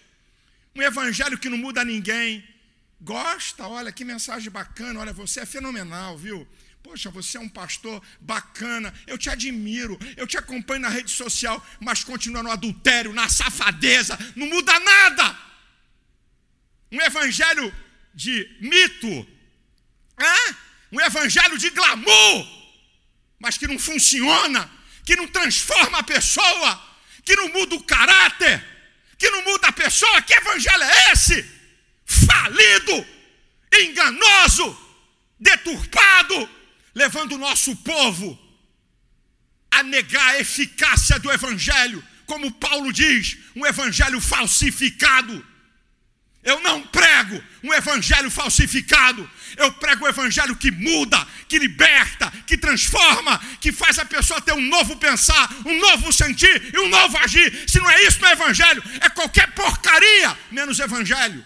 Um evangelho que não muda ninguém. Gosta? Olha que mensagem bacana. Olha, você é fenomenal, viu? Poxa, você é um pastor bacana. Eu te admiro. Eu te acompanho na rede social, mas continua no adultério, na safadeza. Não muda nada. Um evangelho de mito. Um evangelho de glamour, mas que não funciona, que não transforma a pessoa, que não muda o caráter, que não muda a pessoa. Que evangelho é esse? Falido, enganoso, deturpado, levando o nosso povo a negar a eficácia do evangelho, como Paulo diz, um evangelho falsificado. Eu não prego um evangelho falsificado, eu prego um evangelho que muda, que liberta, que transforma, que faz a pessoa ter um novo pensar, um novo sentir e um novo agir. Se não é isso no evangelho, é qualquer porcaria, menos evangelho.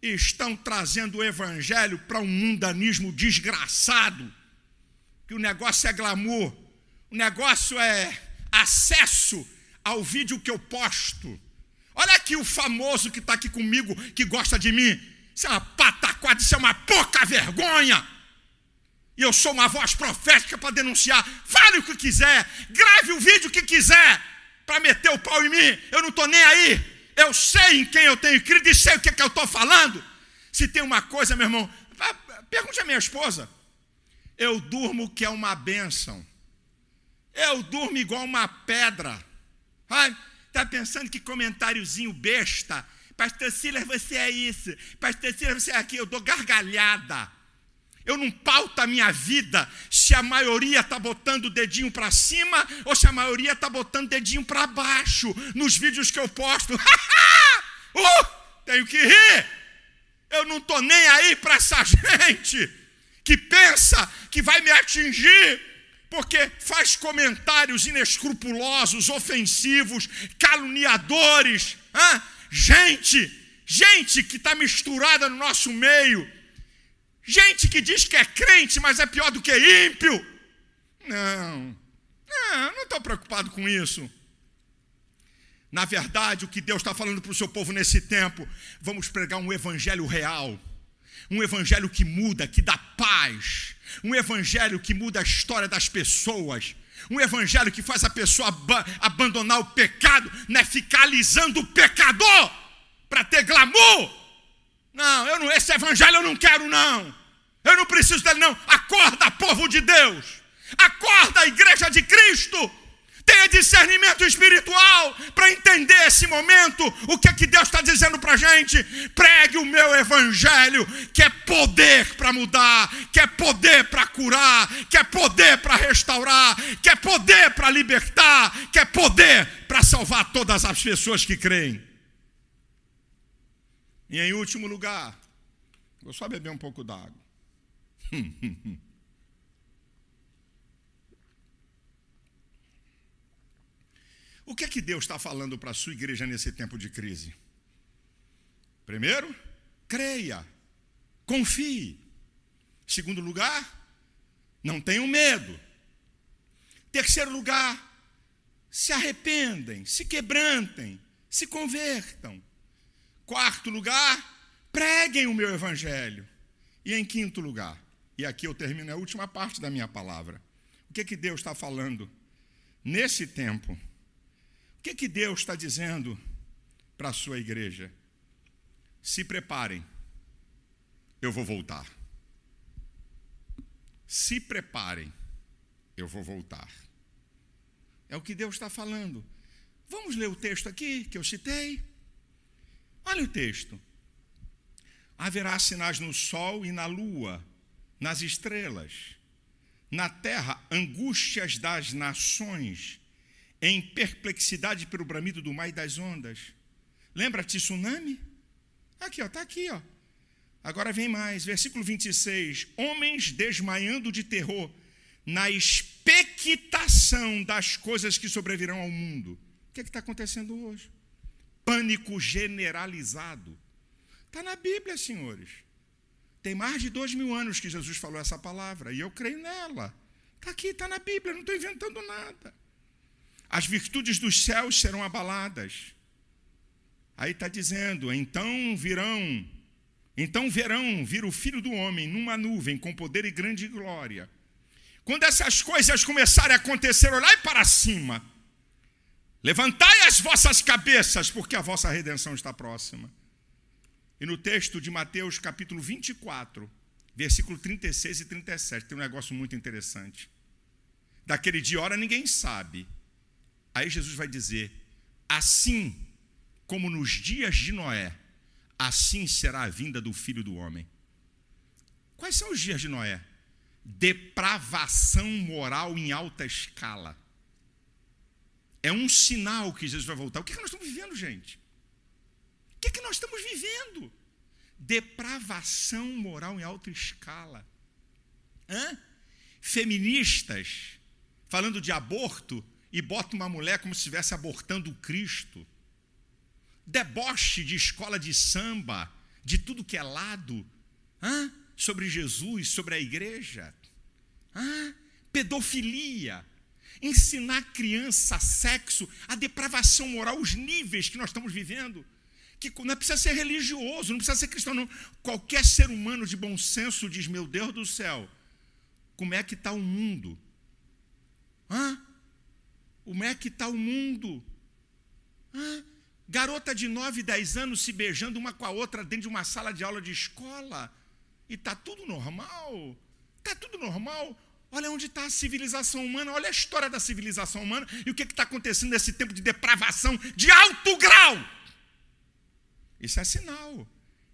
E estão trazendo o evangelho para um mundanismo desgraçado, que o negócio é glamour, o negócio é acesso ao vídeo que eu posto. Olha aqui o famoso que está aqui comigo, que gosta de mim. Isso é uma pataquada, isso é uma pouca vergonha. E eu sou uma voz profética para denunciar. Fale o que quiser, grave o vídeo que quiser, para meter o pau em mim. Eu não estou nem aí. Eu sei em quem eu tenho crido e sei o que eu estou falando. Se tem uma coisa, meu irmão, pergunte à minha esposa. Eu durmo que é uma bênção. Eu durmo igual uma pedra. Está pensando que comentáriozinho besta? Pastor Silas, você é isso. Pastor Silas, você é aquilo. Eu dou gargalhada. Eu não pauto a minha vida se a maioria está botando o dedinho para cima ou se a maioria está botando o dedinho para baixo nos vídeos que eu posto. Tenho que rir. Eu não estou nem aí para essa gente que pensa que vai me atingir porque faz comentários inescrupulosos, ofensivos, caluniadores. Gente que está misturada no nosso meio. Gente que diz que é crente, mas é pior do que ímpio. Não estou preocupado com isso. Na verdade, o que Deus está falando para o seu povo nesse tempo, vamos pregar um evangelho real, um evangelho que muda, que dá paz, um evangelho que muda a história das pessoas, um evangelho que faz a pessoa abandonar o pecado, não é ficar alisando o pecador para ter glamour. Não, esse evangelho eu não quero, não. Eu não preciso dele, não. Acorda, povo de Deus. Acorda, igreja de Cristo. Tenha discernimento espiritual para entender esse momento. O que é que Deus está dizendo para a gente? Pregue o meu evangelho, que é poder para mudar, que é poder para curar, que é poder para restaurar, que é poder para libertar, que é poder para salvar todas as pessoas que creem. E em último lugar, vou só beber um pouco d'água. O que é que Deus está falando para a sua igreja nesse tempo de crise? Primeiro, creia, confie. Segundo lugar, não tenham medo. Terceiro lugar, se arrependem, se quebrantem, se convertam. Quarto lugar, preguem o meu evangelho. E em quinto lugar, e aqui eu termino a última parte da minha palavra. O que é que Deus está falando nesse tempo? O que é que Deus está dizendo para a sua igreja? Se preparem, eu vou voltar. Se preparem, eu vou voltar. É o que Deus está falando. Vamos ler o texto aqui que eu citei? Olha o texto. Haverá sinais no sol e na lua, nas estrelas. Na terra, angústias das nações, em perplexidade pelo bramido do mar e das ondas. Lembra-te tsunami? Aqui, está aqui. Agora vem mais, versículo 26. Homens desmaiando de terror, na expectação das coisas que sobrevirão ao mundo. O que está acontecendo hoje? Pânico generalizado. Está na Bíblia, senhores. Tem mais de 2000 anos que Jesus falou essa palavra, e eu creio nela. Está aqui, está na Bíblia, não estou inventando nada. As virtudes dos céus serão abaladas. Aí está dizendo, então verão vir o Filho do Homem numa nuvem com poder e grande glória. Quando essas coisas começarem a acontecer, olhai para cima. Levantai as vossas cabeças, porque a vossa redenção está próxima. E no texto de Mateus, capítulo 24, versículo 36 e 37, tem um negócio muito interessante. Daquele dia, ora, ninguém sabe. Aí Jesus vai dizer, assim como nos dias de Noé, assim será a vinda do Filho do Homem. Quais são os dias de Noé? Depravação moral em alta escala. É um sinal que Jesus vai voltar. O que nós estamos vivendo, gente? O que nós estamos vivendo? Depravação moral em alta escala. Feministas falando de aborto e botam uma mulher como se estivesse abortando o Cristo. Deboche de escola de samba, de tudo que é lado, sobre Jesus, sobre a igreja. Pedofilia. Ensinar criança sexo, a depravação moral, os níveis que nós estamos vivendo. Que não precisa ser religioso, não precisa ser cristão, não. Qualquer ser humano de bom senso diz, meu Deus do céu, como é que está o mundo? Como é que está o mundo? Garota de 9, 10 anos se beijando uma com a outra dentro de uma sala de aula de escola. E está tudo normal. Está tudo normal. Olha onde está a civilização humana, olha a história da civilização humana e o que está acontecendo nesse tempo de depravação de alto grau. Isso é sinal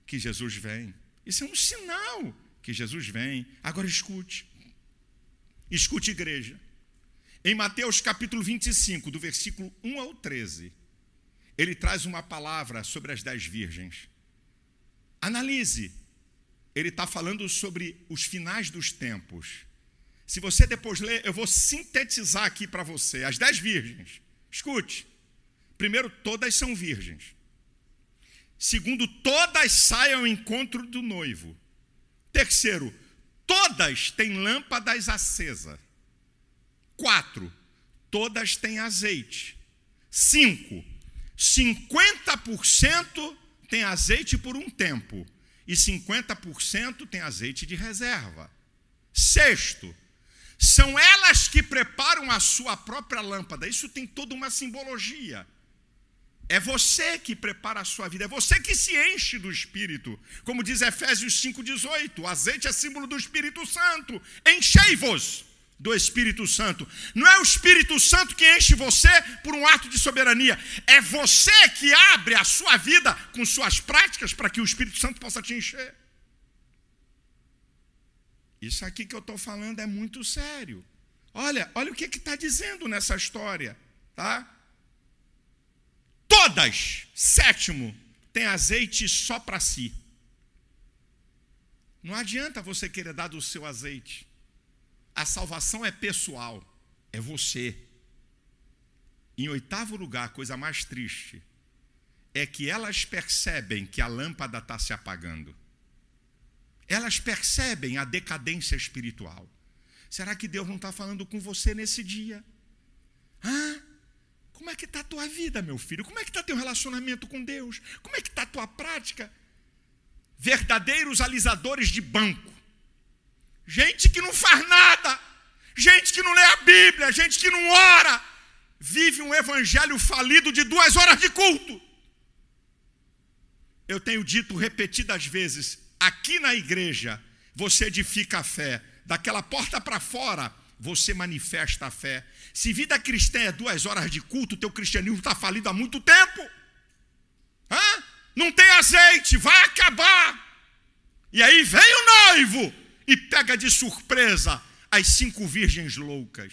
que Jesus vem. Isso é um sinal que Jesus vem. Agora escute. Escute, igreja. Em Mateus capítulo 25, do versículo 1 ao 13, ele traz uma palavra sobre as 10 virgens. Analise. Ele está falando sobre os finais dos tempos. Se você depois ler, eu vou sintetizar aqui para você. As 10 virgens. Escute. Primeiro, todas são virgens. Segundo, todas saem ao encontro do noivo. Terceiro, todas têm lâmpadas acesas. 4, todas têm azeite. 5, 50% tem azeite por um tempo. E 50% tem azeite de reserva. 6, são elas que preparam a sua própria lâmpada. Isso tem toda uma simbologia. É você que prepara a sua vida, é você que se enche do Espírito. Como diz Efésios 5,18, o azeite é símbolo do Espírito Santo. Enchei-vos do Espírito Santo. Não é o Espírito Santo que enche você por um ato de soberania. É você que abre a sua vida com suas práticas para que o Espírito Santo possa te encher. Isso aqui que eu estou falando é muito sério. Olha o que está dizendo nessa história, tá? Todas, 7, tem azeite só para si. Não adianta você querer dar do seu azeite. A salvação é pessoal, é você. Em 8º lugar, a coisa mais triste é que elas percebem que a lâmpada está se apagando. Elas percebem a decadência espiritual. Será que Deus não está falando com você nesse dia? Como é que está a tua vida, meu filho? Como é que está teu relacionamento com Deus? Como é que está a tua prática? Verdadeiros alisadores de banco. Gente que não faz nada. Gente que não lê a Bíblia. Gente que não ora. Vive um evangelho falido de 2 horas de culto. Eu tenho dito repetidas vezes, aqui na igreja, você edifica a fé. Daquela porta para fora, você manifesta a fé. Se vida cristã é 2 horas de culto, teu cristianismo está falido há muito tempo. Não tem azeite, vai acabar. E aí vem o noivo e pega de surpresa as 5 virgens loucas.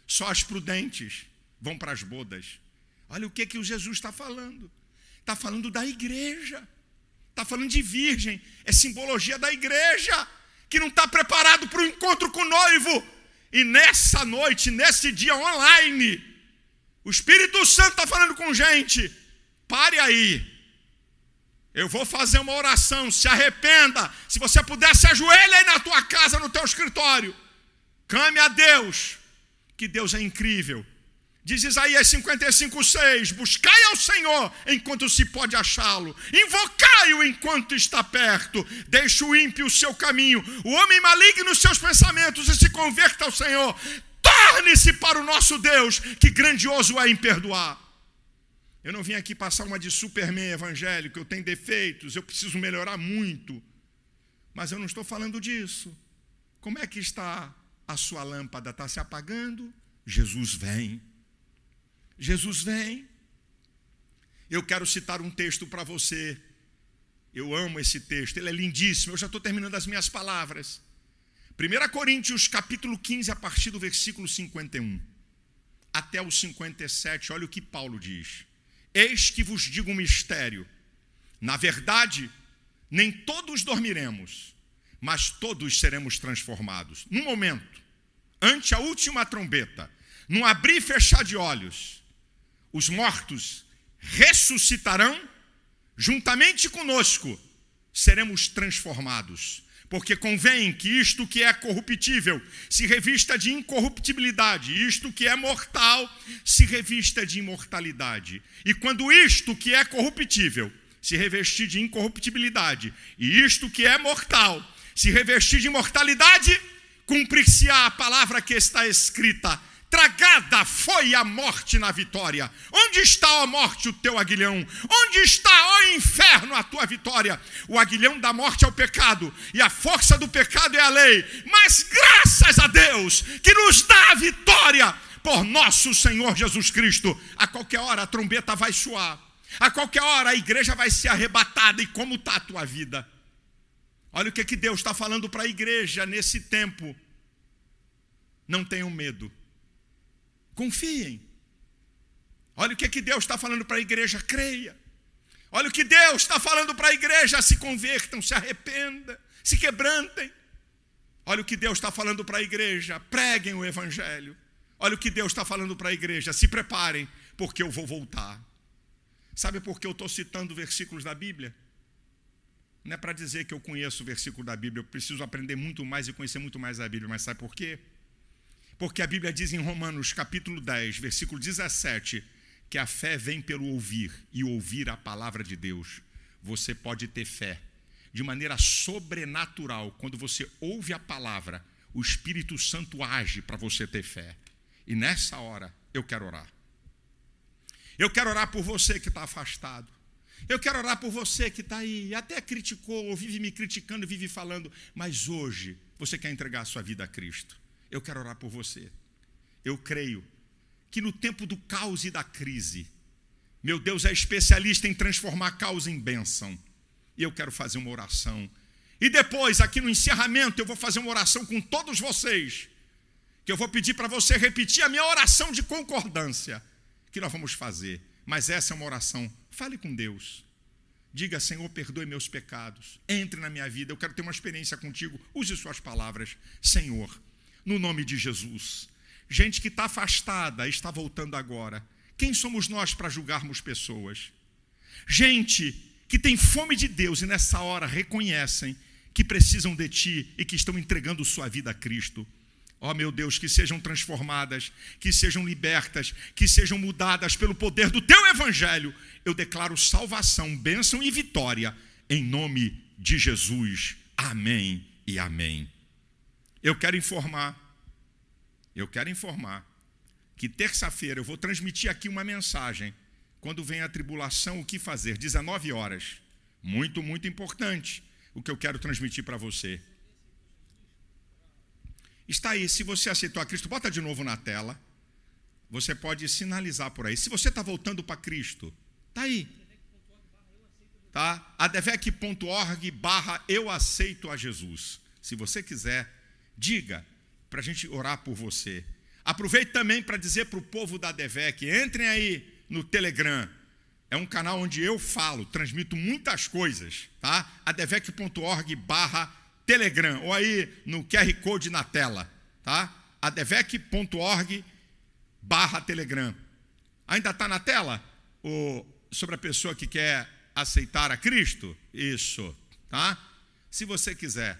Só as prudentes vão para as bodas. Olha o que o Jesus está falando. Está falando da igreja. Está falando de virgem. É simbologia da igreja, que não está preparado para o encontro com o noivo. E nessa noite, nesse dia online, o Espírito Santo está falando com gente. Pare aí. Eu vou fazer uma oração, se arrependa. Se você puder, se ajoelhe aí na tua casa, no teu escritório. Clame a Deus, que Deus é incrível. Diz Isaías 55:6, buscai ao Senhor enquanto se pode achá-lo. Invocai-o enquanto está perto. Deixe o ímpio o seu caminho, o homem maligno os seus pensamentos, e se converta ao Senhor. Torne-se para o nosso Deus, que grandioso é em perdoar. Eu não vim aqui passar uma de Superman evangélico, eu tenho defeitos, eu preciso melhorar muito. Mas eu não estou falando disso. Como é que está a sua lâmpada? Está se apagando? Jesus vem. Jesus vem. Eu quero citar um texto para você. Eu amo esse texto, ele é lindíssimo. Eu já estou terminando as minhas palavras. 1 Coríntios capítulo 15, a partir do versículo 51 até o 57, olha o que Paulo diz. Eis que vos digo um mistério. Na verdade, nem todos dormiremos, mas todos seremos transformados. Num momento, ante a última trombeta, num abrir e fechar de olhos, os mortos ressuscitarão, juntamente conosco seremos transformados. Porque convém que isto que é corruptível se revista de incorruptibilidade, e isto que é mortal se revista de imortalidade. E quando isto que é corruptível se revestir de incorruptibilidade, e isto que é mortal se revestir de imortalidade, cumprir-se-á a palavra que está escrita: tragada foi a morte na vitória. Onde está, ó morte, o teu aguilhão? Onde está, ó inferno, a tua vitória? O aguilhão da morte é o pecado, e a força do pecado é a lei. Mas graças a Deus, que nos dá a vitória por nosso Senhor Jesus Cristo. A qualquer hora a trombeta vai soar. A qualquer hora a igreja vai ser arrebatada. E como está a tua vida? Olha o que Deus está falando para a igreja nesse tempo. Não tenham medo. Confiem. Olha o que Deus está falando para a igreja. Creia. Olha o que Deus está falando para a igreja. Se convertam, se arrependam, se quebrantem. Olha o que Deus está falando para a igreja. Preguem o evangelho. Olha o que Deus está falando para a igreja. Se preparem, porque eu vou voltar. Sabe por que eu estou citando versículos da Bíblia? Não é para dizer que eu conheço o versículo da Bíblia. Eu preciso aprender muito mais e conhecer muito mais a Bíblia. Mas sabe por quê? Porque a Bíblia diz em Romanos capítulo 10, versículo 17, que a fé vem pelo ouvir, e ouvir a palavra de Deus. Você pode ter fé de maneira sobrenatural. Quando você ouve a palavra, o Espírito Santo age para você ter fé. E nessa hora, eu quero orar. Eu quero orar por você que está afastado. Eu quero orar por você que está aí, até criticou, ou vive me criticando, vive falando, mas hoje você quer entregar a sua vida a Cristo. Eu quero orar por você. Eu creio que no tempo do caos e da crise, meu Deus é especialista em transformar caos em bênção. E eu quero fazer uma oração. E depois, aqui no encerramento, eu vou fazer uma oração com todos vocês, que eu vou pedir para você repetir a minha oração de concordância, que nós vamos fazer. Mas essa é uma oração. Fale com Deus. Diga, Senhor, perdoe meus pecados. Entre na minha vida. Eu quero ter uma experiência contigo. Use suas palavras. Senhor, no nome de Jesus. Gente que está afastada, está voltando agora. Quem somos nós para julgarmos pessoas? Gente que tem fome de Deus e nessa hora reconhecem que precisam de Ti e que estão entregando sua vida a Cristo. Ó meu Deus, que sejam transformadas, que sejam libertas, que sejam mudadas pelo poder do Teu Evangelho. Eu declaro salvação, bênção e vitória, em nome de Jesus. Amém e amém. Eu quero informar que terça-feira eu vou transmitir aqui uma mensagem. Quando vem a tribulação, o que fazer? 19 horas. Muito, muito importante o que eu quero transmitir para você. Está aí, se você aceitou a Cristo, bota de novo na tela. Você pode sinalizar por aí. Se você está voltando para Cristo, está aí. Tá? advec.org/eu aceito a Jesus. Se você quiser, diga para a gente orar por você. Aproveite também para dizer para o povo da ADVEC, entrem aí no Telegram. É um canal onde eu falo, transmito muitas coisas. Tá? advec.org/Telegram, ou aí no QR Code na tela, tá? advec.org/Telegram. Ainda está na tela? Sobre a pessoa que quer aceitar a Cristo? Isso, tá? Se você quiser,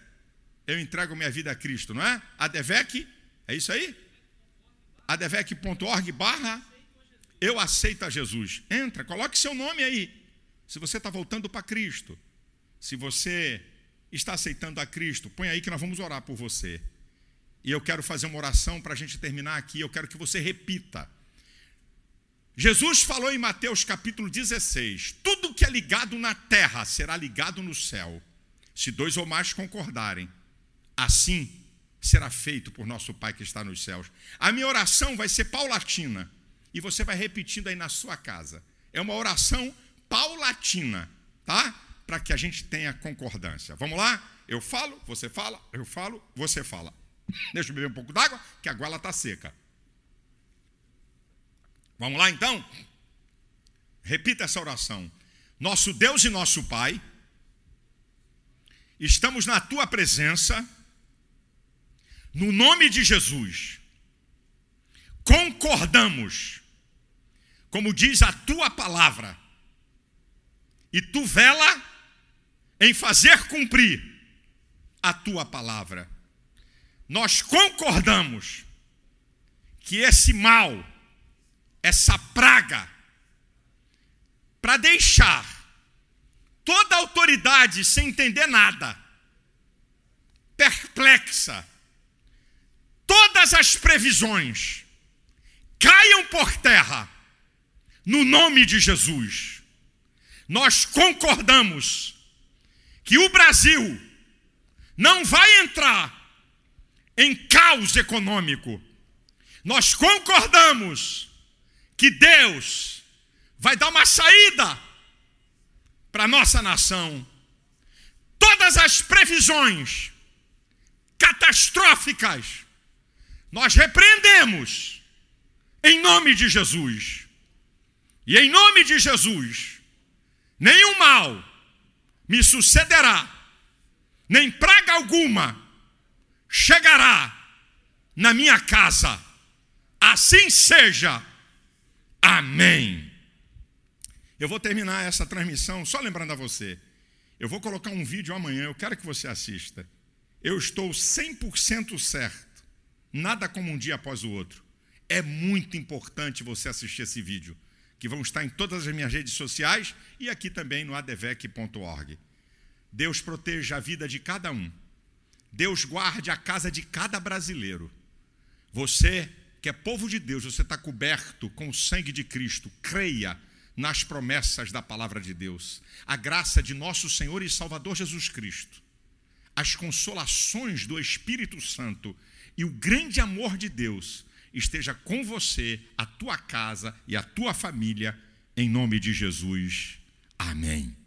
eu entrego minha vida a Cristo, não é? advec, é isso aí? advec.org/Eu aceito a Jesus. Entra, coloque seu nome aí. Se você está voltando para Cristo, se você está aceitando a Cristo, põe aí que nós vamos orar por você. E eu quero fazer uma oração para a gente terminar aqui. Eu quero que você repita. Jesus falou em Mateus capítulo 16: tudo que é ligado na terra será ligado no céu, se 2 ou mais concordarem. Assim será feito por nosso Pai que está nos céus. A minha oração vai ser paulatina, e você vai repetindo aí na sua casa. É uma oração paulatina, tá? Para que a gente tenha concordância. Vamos lá? Eu falo, você fala, eu falo, você fala. Deixa eu beber um pouco d'água, que a goela está seca. Vamos lá então? Repita essa oração. Nosso Deus e nosso Pai, estamos na Tua presença, no nome de Jesus. Concordamos, como diz a Tua palavra, e Tu vela em fazer cumprir a Tua palavra. Nós concordamos que esse mal, essa praga, para deixar toda a autoridade sem entender nada, perplexa, todas as previsões caiam por terra, no nome de Jesus. Nós concordamos que o Brasil não vai entrar em caos econômico. Nós concordamos que Deus vai dar uma saída para a nossa nação. todas as previsões catastróficas, nós repreendemos em nome de Jesus. E em nome de Jesus, nenhum mal me sucederá, nem praga alguma chegará na minha casa. Assim seja. Amém. Eu vou terminar essa transmissão só lembrando a você. Eu vou colocar um vídeo amanhã, eu quero que você assista. Eu estou 100% certo. Nada como um dia após o outro. É muito importante você assistir esse vídeo, que vão estar em todas as minhas redes sociais e aqui também no advec.org. Deus proteja a vida de cada um. Deus guarde a casa de cada brasileiro. Você, que é povo de Deus, você está coberto com o sangue de Cristo. Creia nas promessas da palavra de Deus. A graça de nosso Senhor e Salvador Jesus Cristo, as consolações do Espírito Santo e o grande amor de Deus esteja com você, a tua casa e a tua família, em nome de Jesus. Amém.